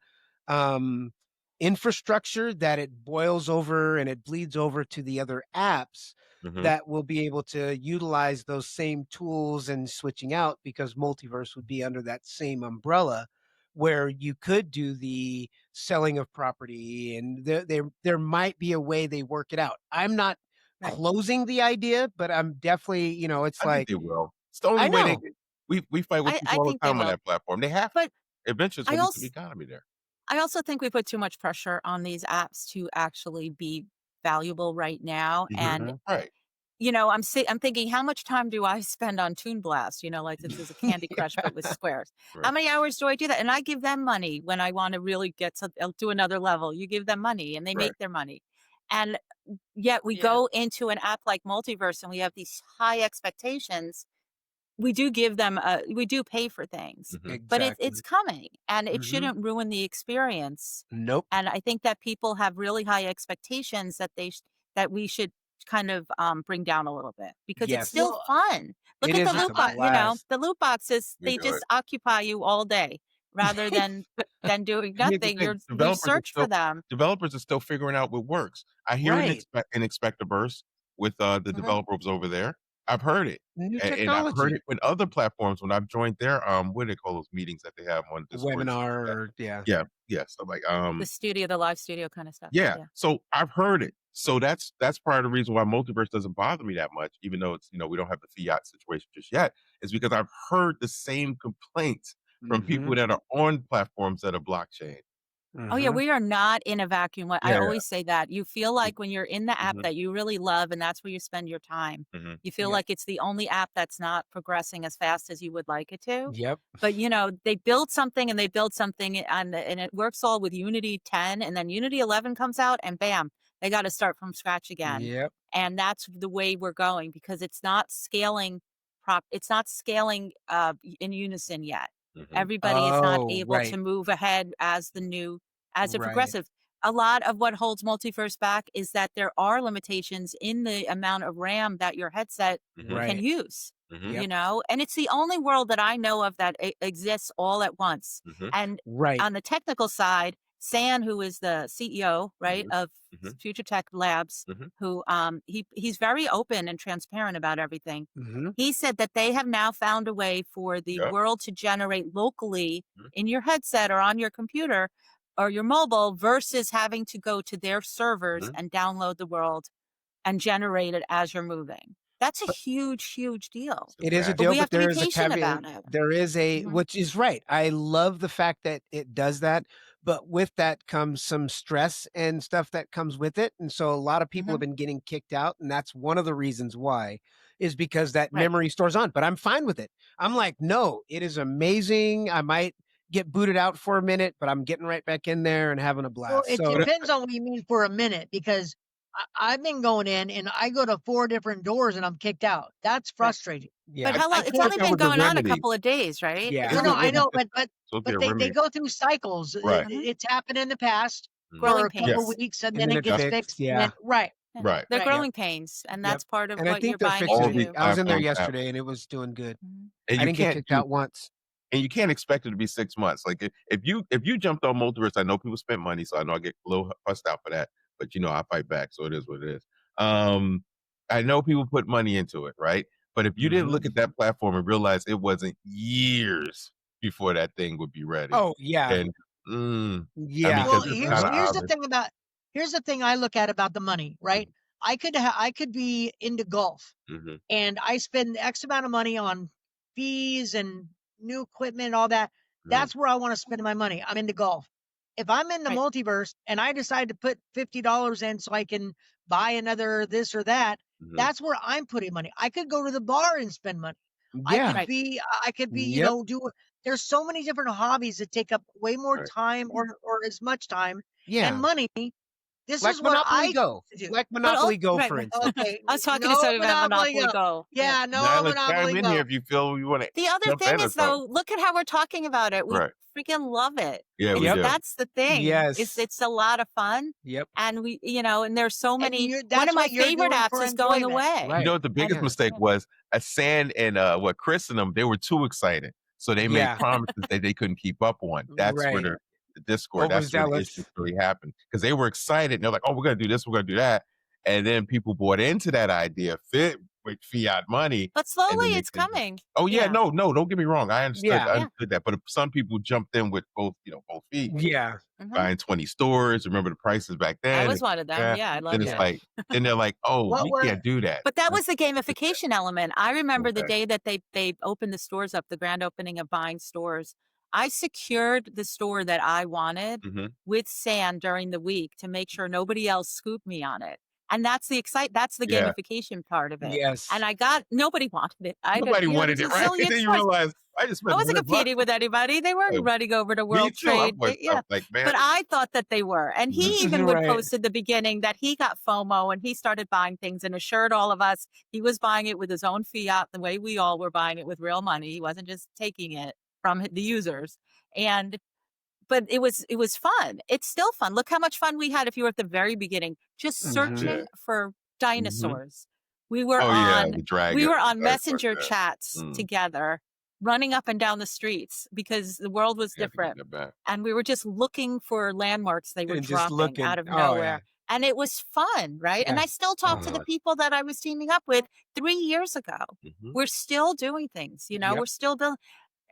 S1: um, infrastructure that it boils over and it bleeds over to the other apps
S3: Mhm.
S1: that will be able to utilize those same tools and switching out because multiverse would be under that same umbrella where you could do the selling of property and there might be a way they work it out. I'm not
S5: Right.
S1: closing the idea, but I'm definitely, it's
S3: I think
S1: like
S3: they will. It's the only
S1: I
S3: way
S1: know.
S3: we fight with
S5: I
S3: people all the
S5: think they
S3: time on
S5: will.
S3: that platform. They have to.
S5: But
S3: Eventually, it's
S5: I
S3: gonna be
S5: also
S3: some economy there.
S5: I also think we put too much pressure on these apps to actually be valuable right now. And
S3: Right.
S5: I'm thinking, how much time do I spend on Toon Blast? Like this is a Candy Crush, but with squares. How
S3: Right.
S5: many hours do I do that? And I give them money when I want to really get to another level. You give them money and they
S3: Right.
S5: make their money. And yet we
S6: Yeah.
S5: go into an app like Multiverse and we have these high expectations. We do give them, we do pay for things, but it's
S1: Exactly.
S5: coming and it
S1: Mhm.
S5: shouldn't ruin the experience.
S1: Nope.
S5: And I think that people have really high expectations that that we should kind of bring down a little bit because it's
S1: Yes.
S5: still
S2: Well,
S5: fun. Look
S1: It
S5: at the
S1: is. It's a
S5: loot box.
S1: blast.
S5: The loot boxes,
S3: You
S5: they
S3: do
S5: just
S3: it.
S5: occupy you all day rather than doing
S3: Here's the
S5: nothing.
S3: thing,
S5: You search for them.
S3: developers are still figuring out what works. I hear
S1: Right.
S3: an expect a burst with the developers over there. I've heard it.
S1: New
S3: And I've heard
S1: technology.
S3: it with other platforms when I've joined their what do they call those meetings that they have on Discord and stuff
S1: Webinar
S3: like that.
S1: or yeah.
S3: Yeah. So like
S5: The live studio kind of stuff.
S3: yeah. So I've heard it. So that's part of the reason why multiverse doesn't bother me that much, even though it's we don't have the fiat situation just yet, is because I've heard the same complaints from people that are on platforms that are blockchain.
S5: Oh yeah, we are not in a vacuum. I
S3: Yeah.
S5: always say that. You feel like when you're in the app
S3: Mhm.
S5: that you really love and that's where you spend your time.
S3: Mhm.
S5: You feel
S1: Yeah.
S5: like it's the only app that's not progressing as fast as you would like it to.
S1: Yep.
S5: But they build something and and it works all with Unity 10 and then Unity 11 comes out and bam, they got to start from scratch again.
S1: Yep.
S5: And that's the way we're going because it's not scaling in unison yet.
S3: Mhm.
S5: Everybody is not
S1: Oh,
S5: able to
S1: right.
S5: move ahead as a
S1: Right.
S5: progressive. A lot of what holds Multiverse back is that there are limitations in the amount of RAM that your headset
S3: Mhm.
S5: can
S1: Right.
S5: use.
S3: Mhm.
S1: Yep.
S5: And it's the only world that I know of that exists all at once.
S3: Mhm.
S5: And
S1: Right.
S5: on the technical side, San, who is the CEO, right,
S3: Mhm.
S5: of
S3: Mhm.
S5: Future Tech Labs,
S3: Mhm.
S5: who he's very open and transparent about everything.
S1: Mm-hmm.
S5: He said that they have now found a way for the
S3: Yep.
S5: world to generate locally
S3: Mhm.
S5: in your headset or on your computer or your mobile versus having to go to their servers
S3: Mhm.
S5: and download the world and generate it as you're moving. That's a huge, huge deal.
S3: It's
S1: It is a
S3: bad.
S5: But
S1: deal,
S5: we
S1: but
S5: have to be
S1: there is a
S5: patient
S1: caveat.
S5: about it.
S1: There is
S5: Mhm.
S1: which is right. I love the fact that it does that, but with that comes some stress and stuff that comes with it. And so a lot of people have been getting kicked out. And that's one of the reasons why, is because that
S5: Right.
S1: memory stores on. But I'm fine with it. I'm like, no, it is amazing. I might get booted out for a minute, but I'm getting right back in there and having a
S2: Well,
S1: blast.
S2: it
S1: So
S2: depends on what you mean for a minute because I've been going in and I go to 4 different doors and I'm kicked out. That's
S5: Right.
S2: frustrating.
S1: yeah,
S5: But how long?
S2: I
S5: It's
S2: can't.
S5: only
S3: That
S5: been
S3: was a
S5: going on a
S3: remedy.
S5: couple of days, right?
S1: yeah.
S2: No,
S3: It
S2: no,
S3: was
S2: I know, but
S3: supposed to be a
S2: they
S3: remedy.
S2: go through cycles.
S3: Right.
S2: It's happened in the past for
S5: Growing
S2: a couple
S5: pains.
S3: Yes.
S2: weeks and
S1: And
S2: then
S1: then
S2: it
S1: it
S2: gets
S3: Yep.
S1: fixed.
S2: fixed. And
S1: Yeah.
S2: then, right.
S5: Yeah.
S3: Right.
S5: They're
S2: Right.
S5: growing pains, and
S1: Yep.
S5: that's part of
S1: And I
S5: what you're
S1: think they're
S5: buying
S1: fixing
S3: All
S5: into.
S3: these
S1: it. I was in there
S3: platforms have,
S1: yesterday and it was doing good.
S5: Mhm.
S3: and
S1: I
S3: you
S1: didn't get
S3: can't
S1: kicked
S3: do,
S1: out once.
S3: and you can't expect it to be 6 months. Like if you jumped on multiverse, I know people spent money, so I know I get a little fussed out for that. But I fight back, so it is what it is. I know people put money into it, right? But if you didn't look at that platform and realize it wasn't years before that thing would be ready,
S1: Oh, yeah.
S3: and I mean,
S1: Yeah.
S3: because
S2: Well,
S3: it's
S2: here's
S3: kind of
S2: here's the
S3: obvious.
S2: thing about here's the thing I look at about the money, right? I could be into golf
S3: Mhm.
S2: and I spend X amount of money on fees and new equipment, all that.
S3: Mhm.
S2: That's where I want to spend my money. I'm into golf. If I'm in the
S5: Right.
S2: multiverse and I decide to put $50 in so I can buy another this or that,
S3: Mhm.
S2: that's where I'm putting money. I could go to the bar and spend money. I
S1: Yeah.
S2: could
S5: Right.
S2: be,
S1: Yep.
S2: there's so many different hobbies that take up way more
S3: Right.
S2: time or as much time and
S1: Yeah.
S2: money. This
S1: Like
S2: is what
S1: Monopoly
S2: I
S1: Go.
S2: do.
S1: Like
S5: But
S1: Monopoly Go,
S5: right,
S1: for
S5: right.
S1: instance.
S2: Okay,
S5: I was talking to
S2: no
S5: somebody about
S2: Monopoly
S5: Monopoly
S2: Go.
S5: Go.
S2: Yeah, no
S3: Nyla, chime
S2: Monopoly
S3: in
S2: Go.
S3: here if you feel you want to
S5: The other
S3: jump
S5: thing
S3: in or
S5: is,
S3: something.
S5: though, look at how we're talking about it. We
S3: Right.
S5: freaking love it.
S3: Yeah, we do.
S5: That's the thing.
S1: Yes.
S5: It's a lot of fun.
S1: Yep.
S5: And and there's so
S2: And
S5: many. One
S2: that's
S5: of my
S2: what you're
S5: favorite
S2: doing
S5: apps
S2: for
S5: is going
S2: enjoyment.
S5: away.
S1: Right.
S3: You know what the biggest
S1: Yeah.
S3: mistake was? Sand and Chris and them, they were too excited. So they made
S1: Yeah.
S3: promises that they couldn't keep up on. That's where
S1: Right.
S3: the discord, that's where the
S1: Overzealous.
S3: issue really happened. Because they were excited and they're like, oh, we're gonna do this, we're gonna do that. And then people bought into that idea fit with fiat money.
S5: But
S3: And
S5: slowly
S3: then
S5: it's coming.
S3: oh yeah,
S5: Yeah.
S3: no, don't get me wrong. I understood
S1: Yeah.
S3: that. But some people jumped in with both feet.
S1: Yeah.
S5: Mhm.
S3: Buying 20 stores. Remember the prices back then?
S5: I was one of them. Yeah, I
S3: Then
S5: loved
S3: it's
S5: it.
S3: like, then they're like, oh,
S2: What
S3: we
S2: were
S3: can't do that.
S5: But that was the gamification element. I remember the
S3: Okay.
S5: day that they opened the stores up, the grand opening of buying stores. I secured the store that I wanted
S3: Mhm.
S5: with sand during the week to make sure nobody else scooped me on it. And that's the that's the
S3: Yeah.
S5: gamification part of it.
S1: Yes.
S5: And nobody wanted it.
S3: Nobody wanted
S5: there's
S3: it,
S5: a
S3: right?
S5: zillion
S3: Then you
S5: stores.
S3: realize I just
S5: I
S3: spent
S5: wasn't
S3: $100.
S5: competing with anybody. They weren't
S3: Yeah.
S5: running over to
S3: Me
S5: World
S3: too. I'm
S5: Trade.
S3: like, man.
S5: But I thought that they were. And he
S3: Mhm.
S5: even would
S1: Right.
S5: post at the beginning that he got FOMO and he started buying things and assured all of us he was buying it with his own fiat, the way we all were buying it with real money. He wasn't just taking it from the users. But it was fun. It's still fun. Look how much fun we had if you were at the very beginning, just
S1: Mhm.
S5: searching for dinosaurs. We were
S3: Oh yeah,
S5: on
S3: the dragon.
S5: we were on
S3: Dinosaurs,
S5: messenger
S3: yeah.
S5: chats
S3: Mm.
S5: together, running up and down the streets because the world was
S3: You have to get
S5: different.
S3: that back.
S5: And we were just looking for landmarks they were
S1: And just
S5: dropping
S1: looking.
S5: out of
S1: Oh, yeah.
S5: nowhere. And it was fun, right? And
S1: Yeah.
S5: I still talk to the people that I was teaming up with 3 years ago.
S3: Mhm.
S5: We're still doing things,
S1: Yep.
S5: we're still building.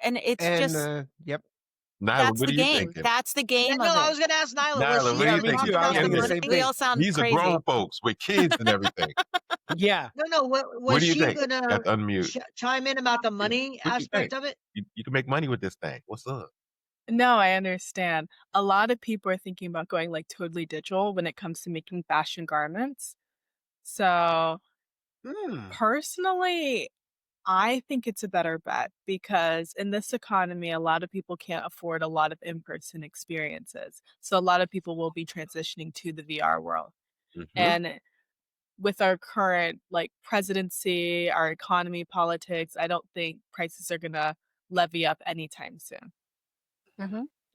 S5: And it's just,
S1: yep.
S3: Nyla,
S5: that's
S3: what
S5: the
S3: are you
S5: game.
S3: thinking?
S5: That's the game
S2: no,
S5: of
S2: I
S5: it.
S2: was gonna ask Nyla.
S3: Nyla,
S2: Was
S3: what
S2: she
S3: do you
S1: Yeah,
S3: think?
S1: me
S2: talking
S1: too. I was
S2: about the
S1: thinking the
S2: money?
S1: same
S5: We
S1: thing.
S5: all sound
S3: These are
S5: crazy.
S3: grown folks with kids and everything.
S1: Yeah.
S2: No.
S3: What
S2: Was
S3: do you
S2: she
S3: think?
S2: gonna
S3: That's unmute.
S2: chime in about the money
S3: What do you
S2: aspect
S3: think?
S2: of it?
S3: You can make money with this thing. What's up?
S6: No, I understand. A lot of people are thinking about going like totally digital when it comes to making fashion garments. So personally, I think it's a better bet because in this economy, a lot of people can't afford a lot of in-person experiences. So a lot of people will be transitioning to the VR world.
S3: Mhm.
S6: And with our current like presidency, our economy, politics, I don't think prices are gonna levy up anytime soon.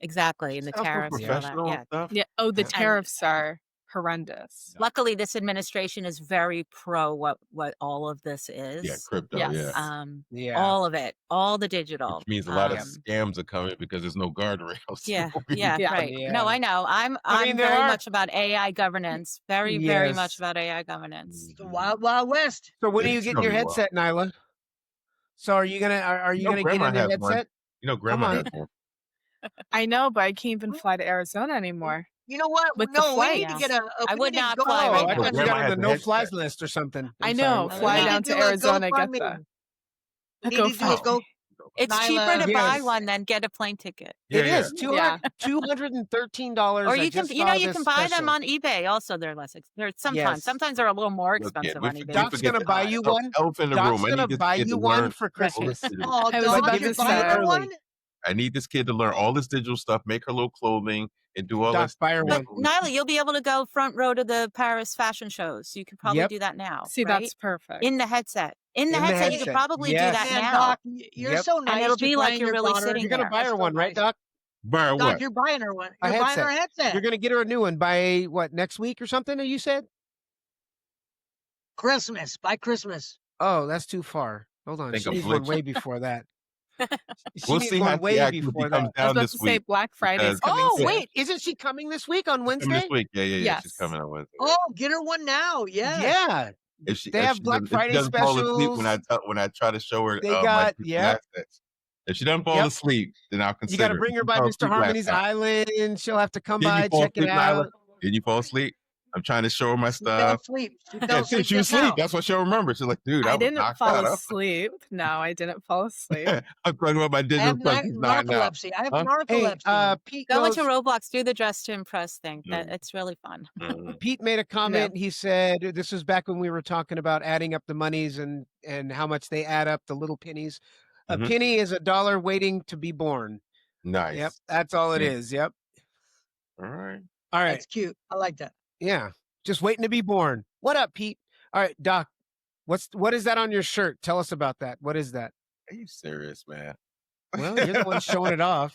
S5: Exactly. And the
S3: Sounds so
S5: tariffs and all that.
S3: professional
S5: Yeah.
S3: and stuff.
S6: Yeah. Oh, the
S3: And-
S6: tariffs are horrendous.
S5: Luckily, this administration is very pro what all of this is.
S3: Yeah, crypto.
S6: Yes.
S3: Yeah.
S1: Yeah.
S5: All of it, all the digital.
S3: Which means a lot of
S5: Um,
S3: scams are coming because there's no guardrails.
S5: Yeah,
S3: So
S5: yeah,
S6: Yeah.
S5: right.
S1: Yeah.
S5: No, I know. I'm
S1: there
S5: very
S1: are-
S5: much about AI governance. Very, very much
S1: Yes.
S5: about AI governance.
S2: It's the Wild Wild West.
S1: So when are
S3: It
S1: you
S3: is
S1: getting your
S3: gonna be wild.
S1: headset, Nyla? So are you gonna
S3: You know,
S1: get
S3: Grandma
S1: in the
S3: has one.
S1: headset?
S3: You know, Grandma
S1: on.
S3: has one.
S6: I know, but I can't even fly to Arizona anymore.
S2: You know what?
S6: With the
S2: No, we
S6: flight.
S2: need to get a.
S5: I
S2: we
S5: would
S2: need to
S5: not
S2: go-
S5: fly
S1: Oh,
S5: right
S1: I
S5: now.
S1: thought you
S3: Grandma
S1: got on
S3: has
S1: the
S3: a
S1: no
S3: headset.
S1: flies list or something.
S6: I
S1: I'm
S6: know.
S1: sorry.
S6: Fly
S2: We need
S6: down
S2: to
S6: to
S2: do a
S6: Arizona, get
S2: GoFundMe.
S6: the
S2: We need to do a
S6: GoFundMe.
S2: Go.
S5: It's
S2: Nyla,
S5: cheaper to buy
S1: yes.
S5: one than get a plane ticket.
S3: Yeah,
S1: It
S3: yeah.
S1: is
S6: Yeah.
S1: $213.
S5: Or
S1: I
S5: you can,
S1: just
S5: you know,
S1: saw
S5: you
S1: this
S5: can buy them
S1: special.
S5: on eBay. Also, they're less. They're sometimes.
S1: Yes.
S5: Sometimes they're a little more
S3: Look,
S5: expensive
S3: we
S5: on
S3: for-
S5: eBay.
S3: we
S1: Doc's
S3: forget
S1: gonna
S3: the
S1: buy you
S3: el-
S1: one.
S3: elephant in the
S1: Doc's
S3: room. I
S1: gonna
S3: need this
S1: buy
S3: kid
S1: you
S3: to
S1: one
S3: learn
S1: for
S3: all this
S1: Christmas.
S3: digital.
S2: Oh,
S6: I was
S2: Doc,
S6: about
S1: give
S2: you're
S1: it
S6: to
S1: to you
S2: buying her
S6: say.
S1: early.
S2: one?
S3: I need this kid to learn all this digital stuff, make her little clothing, and do all
S1: Doc,
S3: that.
S1: buy her
S5: But
S1: one.
S5: Nyla, you'll be able to go front row to the Paris fashion shows. You could probably
S1: Yep.
S5: do that now.
S6: See,
S5: right?
S6: that's perfect.
S5: In the headset. In the
S1: In the
S5: headset, you could
S1: headset.
S5: probably do that
S1: Yes.
S2: Man,
S5: now.
S2: Doc, you're
S1: Yep.
S2: so
S5: And
S2: nice.
S5: it'll be like
S2: buying
S5: you're
S2: your
S5: really
S2: daughter.
S5: sitting
S1: You're gonna
S5: there.
S1: buy her
S2: That's so
S1: one, right,
S2: nice.
S1: Doc?
S3: Buy her
S2: Doc,
S3: what?
S2: you're buying her one.
S1: A
S2: You're buying her a headset.
S1: You're gonna get her a new one by what, next week or something? You said?
S2: Christmas. By Christmas.
S1: Oh, that's too far. Hold on.
S3: Think
S1: She
S3: I'm
S1: needs one
S3: glitching.
S1: way before that. She
S3: We'll
S1: needs
S3: see
S1: one
S3: how
S1: way
S3: she actively
S1: before
S3: comes
S1: that.
S6: I was
S3: down
S6: about
S3: this
S6: to say
S3: week.
S6: Black Friday's
S3: because-
S6: coming
S1: Oh,
S6: soon.
S1: wait, isn't she coming this week on
S3: Coming
S1: Wednesday?
S3: this week. Yeah. She's
S6: Yes.
S3: coming on Wednesday.
S2: Oh, get her one now. Yes.
S1: Yeah.
S3: If she,
S1: They
S3: if
S1: have
S3: she
S1: Black
S3: doesn't- if
S1: Friday
S3: she doesn't fall asleep
S1: specials.
S3: when I try to show her
S1: They
S3: my
S1: got-
S3: digital
S1: yep.
S3: assets. If she doesn't fall
S1: Yep.
S3: asleep, then I'll consider.
S1: You got to
S3: it.
S1: bring her
S3: She
S1: by
S3: fell
S1: Mr.
S3: asleep last
S1: Harmony's
S3: time.
S1: Island. She'll have to come
S3: Did
S1: by,
S3: you fall
S1: check it
S3: asleep, Nyla?
S1: out.
S3: Did you fall asleep? I'm trying to show her my
S2: She fell
S3: stuff.
S2: asleep. She
S3: Yeah,
S2: fell
S3: see,
S2: asleep
S3: she was
S2: just now.
S3: asleep. That's what she'll remember. She's like, dude, I
S6: I
S3: was
S6: didn't
S3: knocked
S6: fall
S3: out.
S6: asleep. No, I didn't fall asleep.
S3: I'm talking about my
S2: I
S3: digital
S2: have
S3: stuff. She's nodding out.
S2: narcolepsy. I have
S3: Huh?
S1: Hey,
S2: narcolepsy.
S1: Pete
S5: Go
S1: goes,
S5: into Roblox, do the dress to impress thing.
S3: Mm.
S5: It's really fun.
S3: Mhm.
S1: Pete made a comment. He said, this was back when we were talking about adding up the monies and how much they add up, the little pennies. A
S3: Mhm.
S1: penny is $1 waiting to be born.
S3: Nice.
S1: Yep. That's all it
S3: Yeah.
S1: is. Yep.
S3: All right.
S1: All right.
S2: That's cute. I like that.
S1: Yeah. Just waiting to be born. What up, Pete? All right, Doc. What is that on your shirt? Tell us about that. What is that?
S3: Are you serious, man?
S1: Well, you're the one showing it off.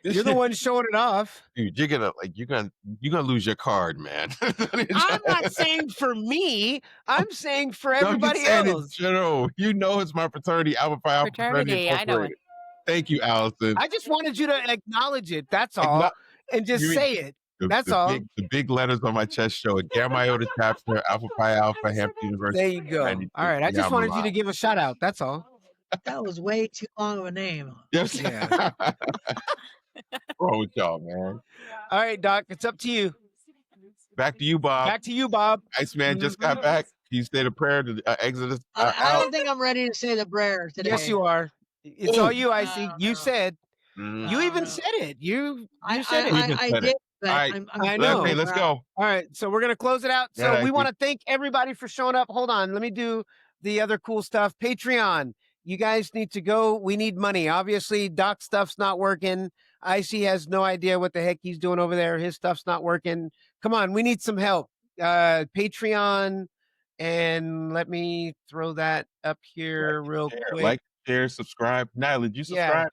S1: You're the one showing it off.
S3: Dude, you're gonna lose your card, man.
S1: I'm not saying for me. I'm saying for
S3: No, I'm
S1: everybody
S3: just saying in
S1: else.
S3: general. You know it's my fraternity, Alpha Phi Alpha
S5: Fraternity, I know it.
S3: Incorporated. Thank you, Allison.
S1: I just wanted you to acknowledge it. That's all. And just
S3: you mean-
S1: say it.
S3: The-
S1: That's
S3: the
S1: all.
S3: the big letters on my chest show it. Gamma Iota chapter, Alpha Pi Alpha, Hampton University.
S1: There you go.
S3: 92.
S1: All right. I just
S3: Yeah,
S1: wanted
S3: I'm
S1: you to give a shout out. That's all.
S2: That was way too long of a name.
S3: Yes.
S1: Yeah.
S3: What's wrong with y'all, man?
S1: All right, Doc. It's up to you.
S3: Back to you, Bob.
S1: Back to you, Bob.
S3: Iceman just got back. Can you say the prayer to Exodus?
S2: I
S3: out?
S2: don't think I'm ready to say the prayer today.
S1: Yes, you are. It's all
S3: Ooh.
S1: you, Icy. You said. You even said it. You said it.
S2: I did, but
S3: All right.
S1: I know.
S3: Okay, let's go.
S1: All right, so we're gonna close it out. So
S3: Yeah,
S1: we want to thank everybody for showing up. Hold on, let me do the other cool stuff. Patreon. You guys need to go. We need money. Obviously, Doc stuff's not working. Icy has no idea what the heck he's doing over there. His stuff's not working. Come on, we need some help. Patreon, and let me throw that up here real quick.
S3: Like, share, subscribe. Nyla, did you subscribe?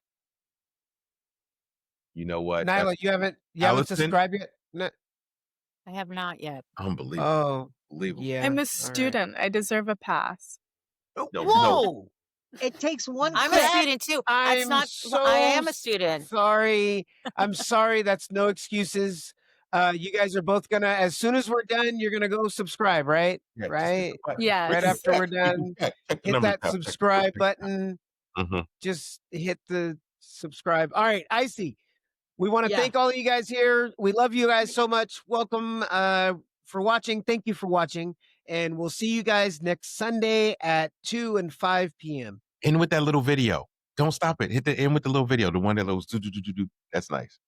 S3: You know what?
S1: Nyla, you haven't subscribed yet? No.
S5: I have not yet.
S3: Unbelievable.
S1: Oh,
S3: Unbelievable.
S1: yeah.
S6: I'm a student. I deserve a pass.
S1: Whoa!
S2: It takes one.
S5: I'm a student too. That's not. I am a student.
S1: Sorry. I'm sorry. That's no excuses. You guys are both gonna, as soon as we're done, you're gonna go subscribe, right?
S3: Yeah,
S1: right?
S6: Yes.
S1: Right after we're done, hit that subscribe button. Just hit the subscribe. All right, Icy. We want to thank all of you guys here. We love you guys so much. Welcome for watching. Thank you for watching. And we'll see you guys next Sunday at 2 and 5 p.m.
S3: End with that little video. Don't stop it. Hit the end with the little video. The one that goes do. That's nice.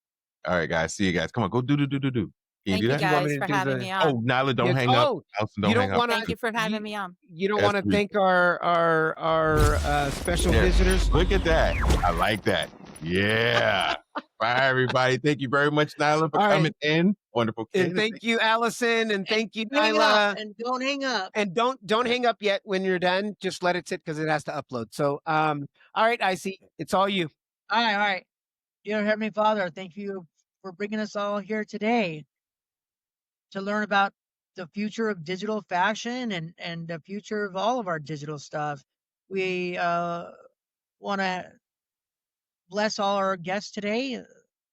S3: All right, guys. See you guys. Come on, go do. Can you
S5: Thank
S3: do
S5: you
S3: that?
S5: guys for having me on.
S3: Oh, Nyla, don't hang up. Allison, don't hang up.
S5: Thank you for having me on.
S1: You don't want to thank our special visitors?
S3: Look at that. I like that. Yeah. Bye, everybody. Thank you very much, Nyla, for coming in. Wonderful kid.
S1: And thank you, Allison, and thank you,
S2: Hang
S1: Nyla.
S2: up and don't hang up.
S1: And don't hang up yet when you're done. Just let it sit because it has to upload. So, all right, Icy, it's all you.
S2: All right. Dear Heavenly Father, thank you for bringing us all here today to learn about the future of digital fashion and the future of all of our digital stuff. We want to bless all our guests today.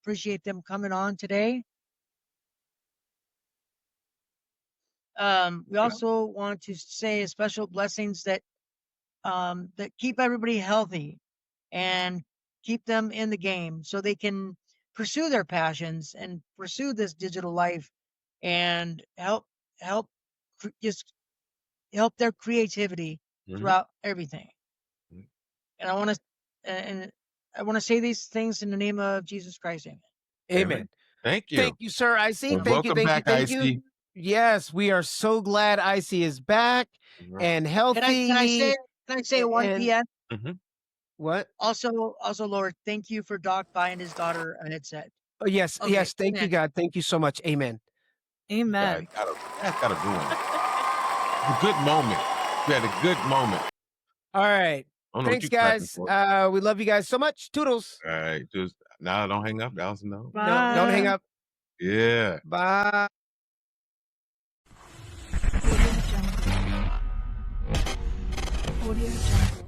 S2: Appreciate them coming on today. We also want to say special blessings that that keep everybody healthy and keep them in the game so they can pursue their passions and pursue this digital life and help their creativity throughout everything. And I want to say these things in the name of Jesus Christ.
S1: Amen.
S3: Thank you.
S1: Thank you, sir, Icy.
S3: Well,
S1: Thank you.
S3: welcome back,
S1: Thank
S3: Icy.
S1: you. Yes, we are so glad Icy is back and healthy.
S2: Can I say one PS?
S1: What?
S2: Also, Lord, thank you for Doc buying his daughter a headset.
S1: Oh, yes,
S2: Okay,
S1: yes. Thank you, God. Thank you so much. Amen.
S6: Amen.
S3: That's got a good one. A good moment. We had a good moment.
S1: All right. Thanks, guys. We love you guys so much. Toodles.
S3: All right. Just now, don't hang up, Allison. No.
S1: No, don't hang up.
S3: Yeah.
S1: Bye.
S6: Audio Jungle.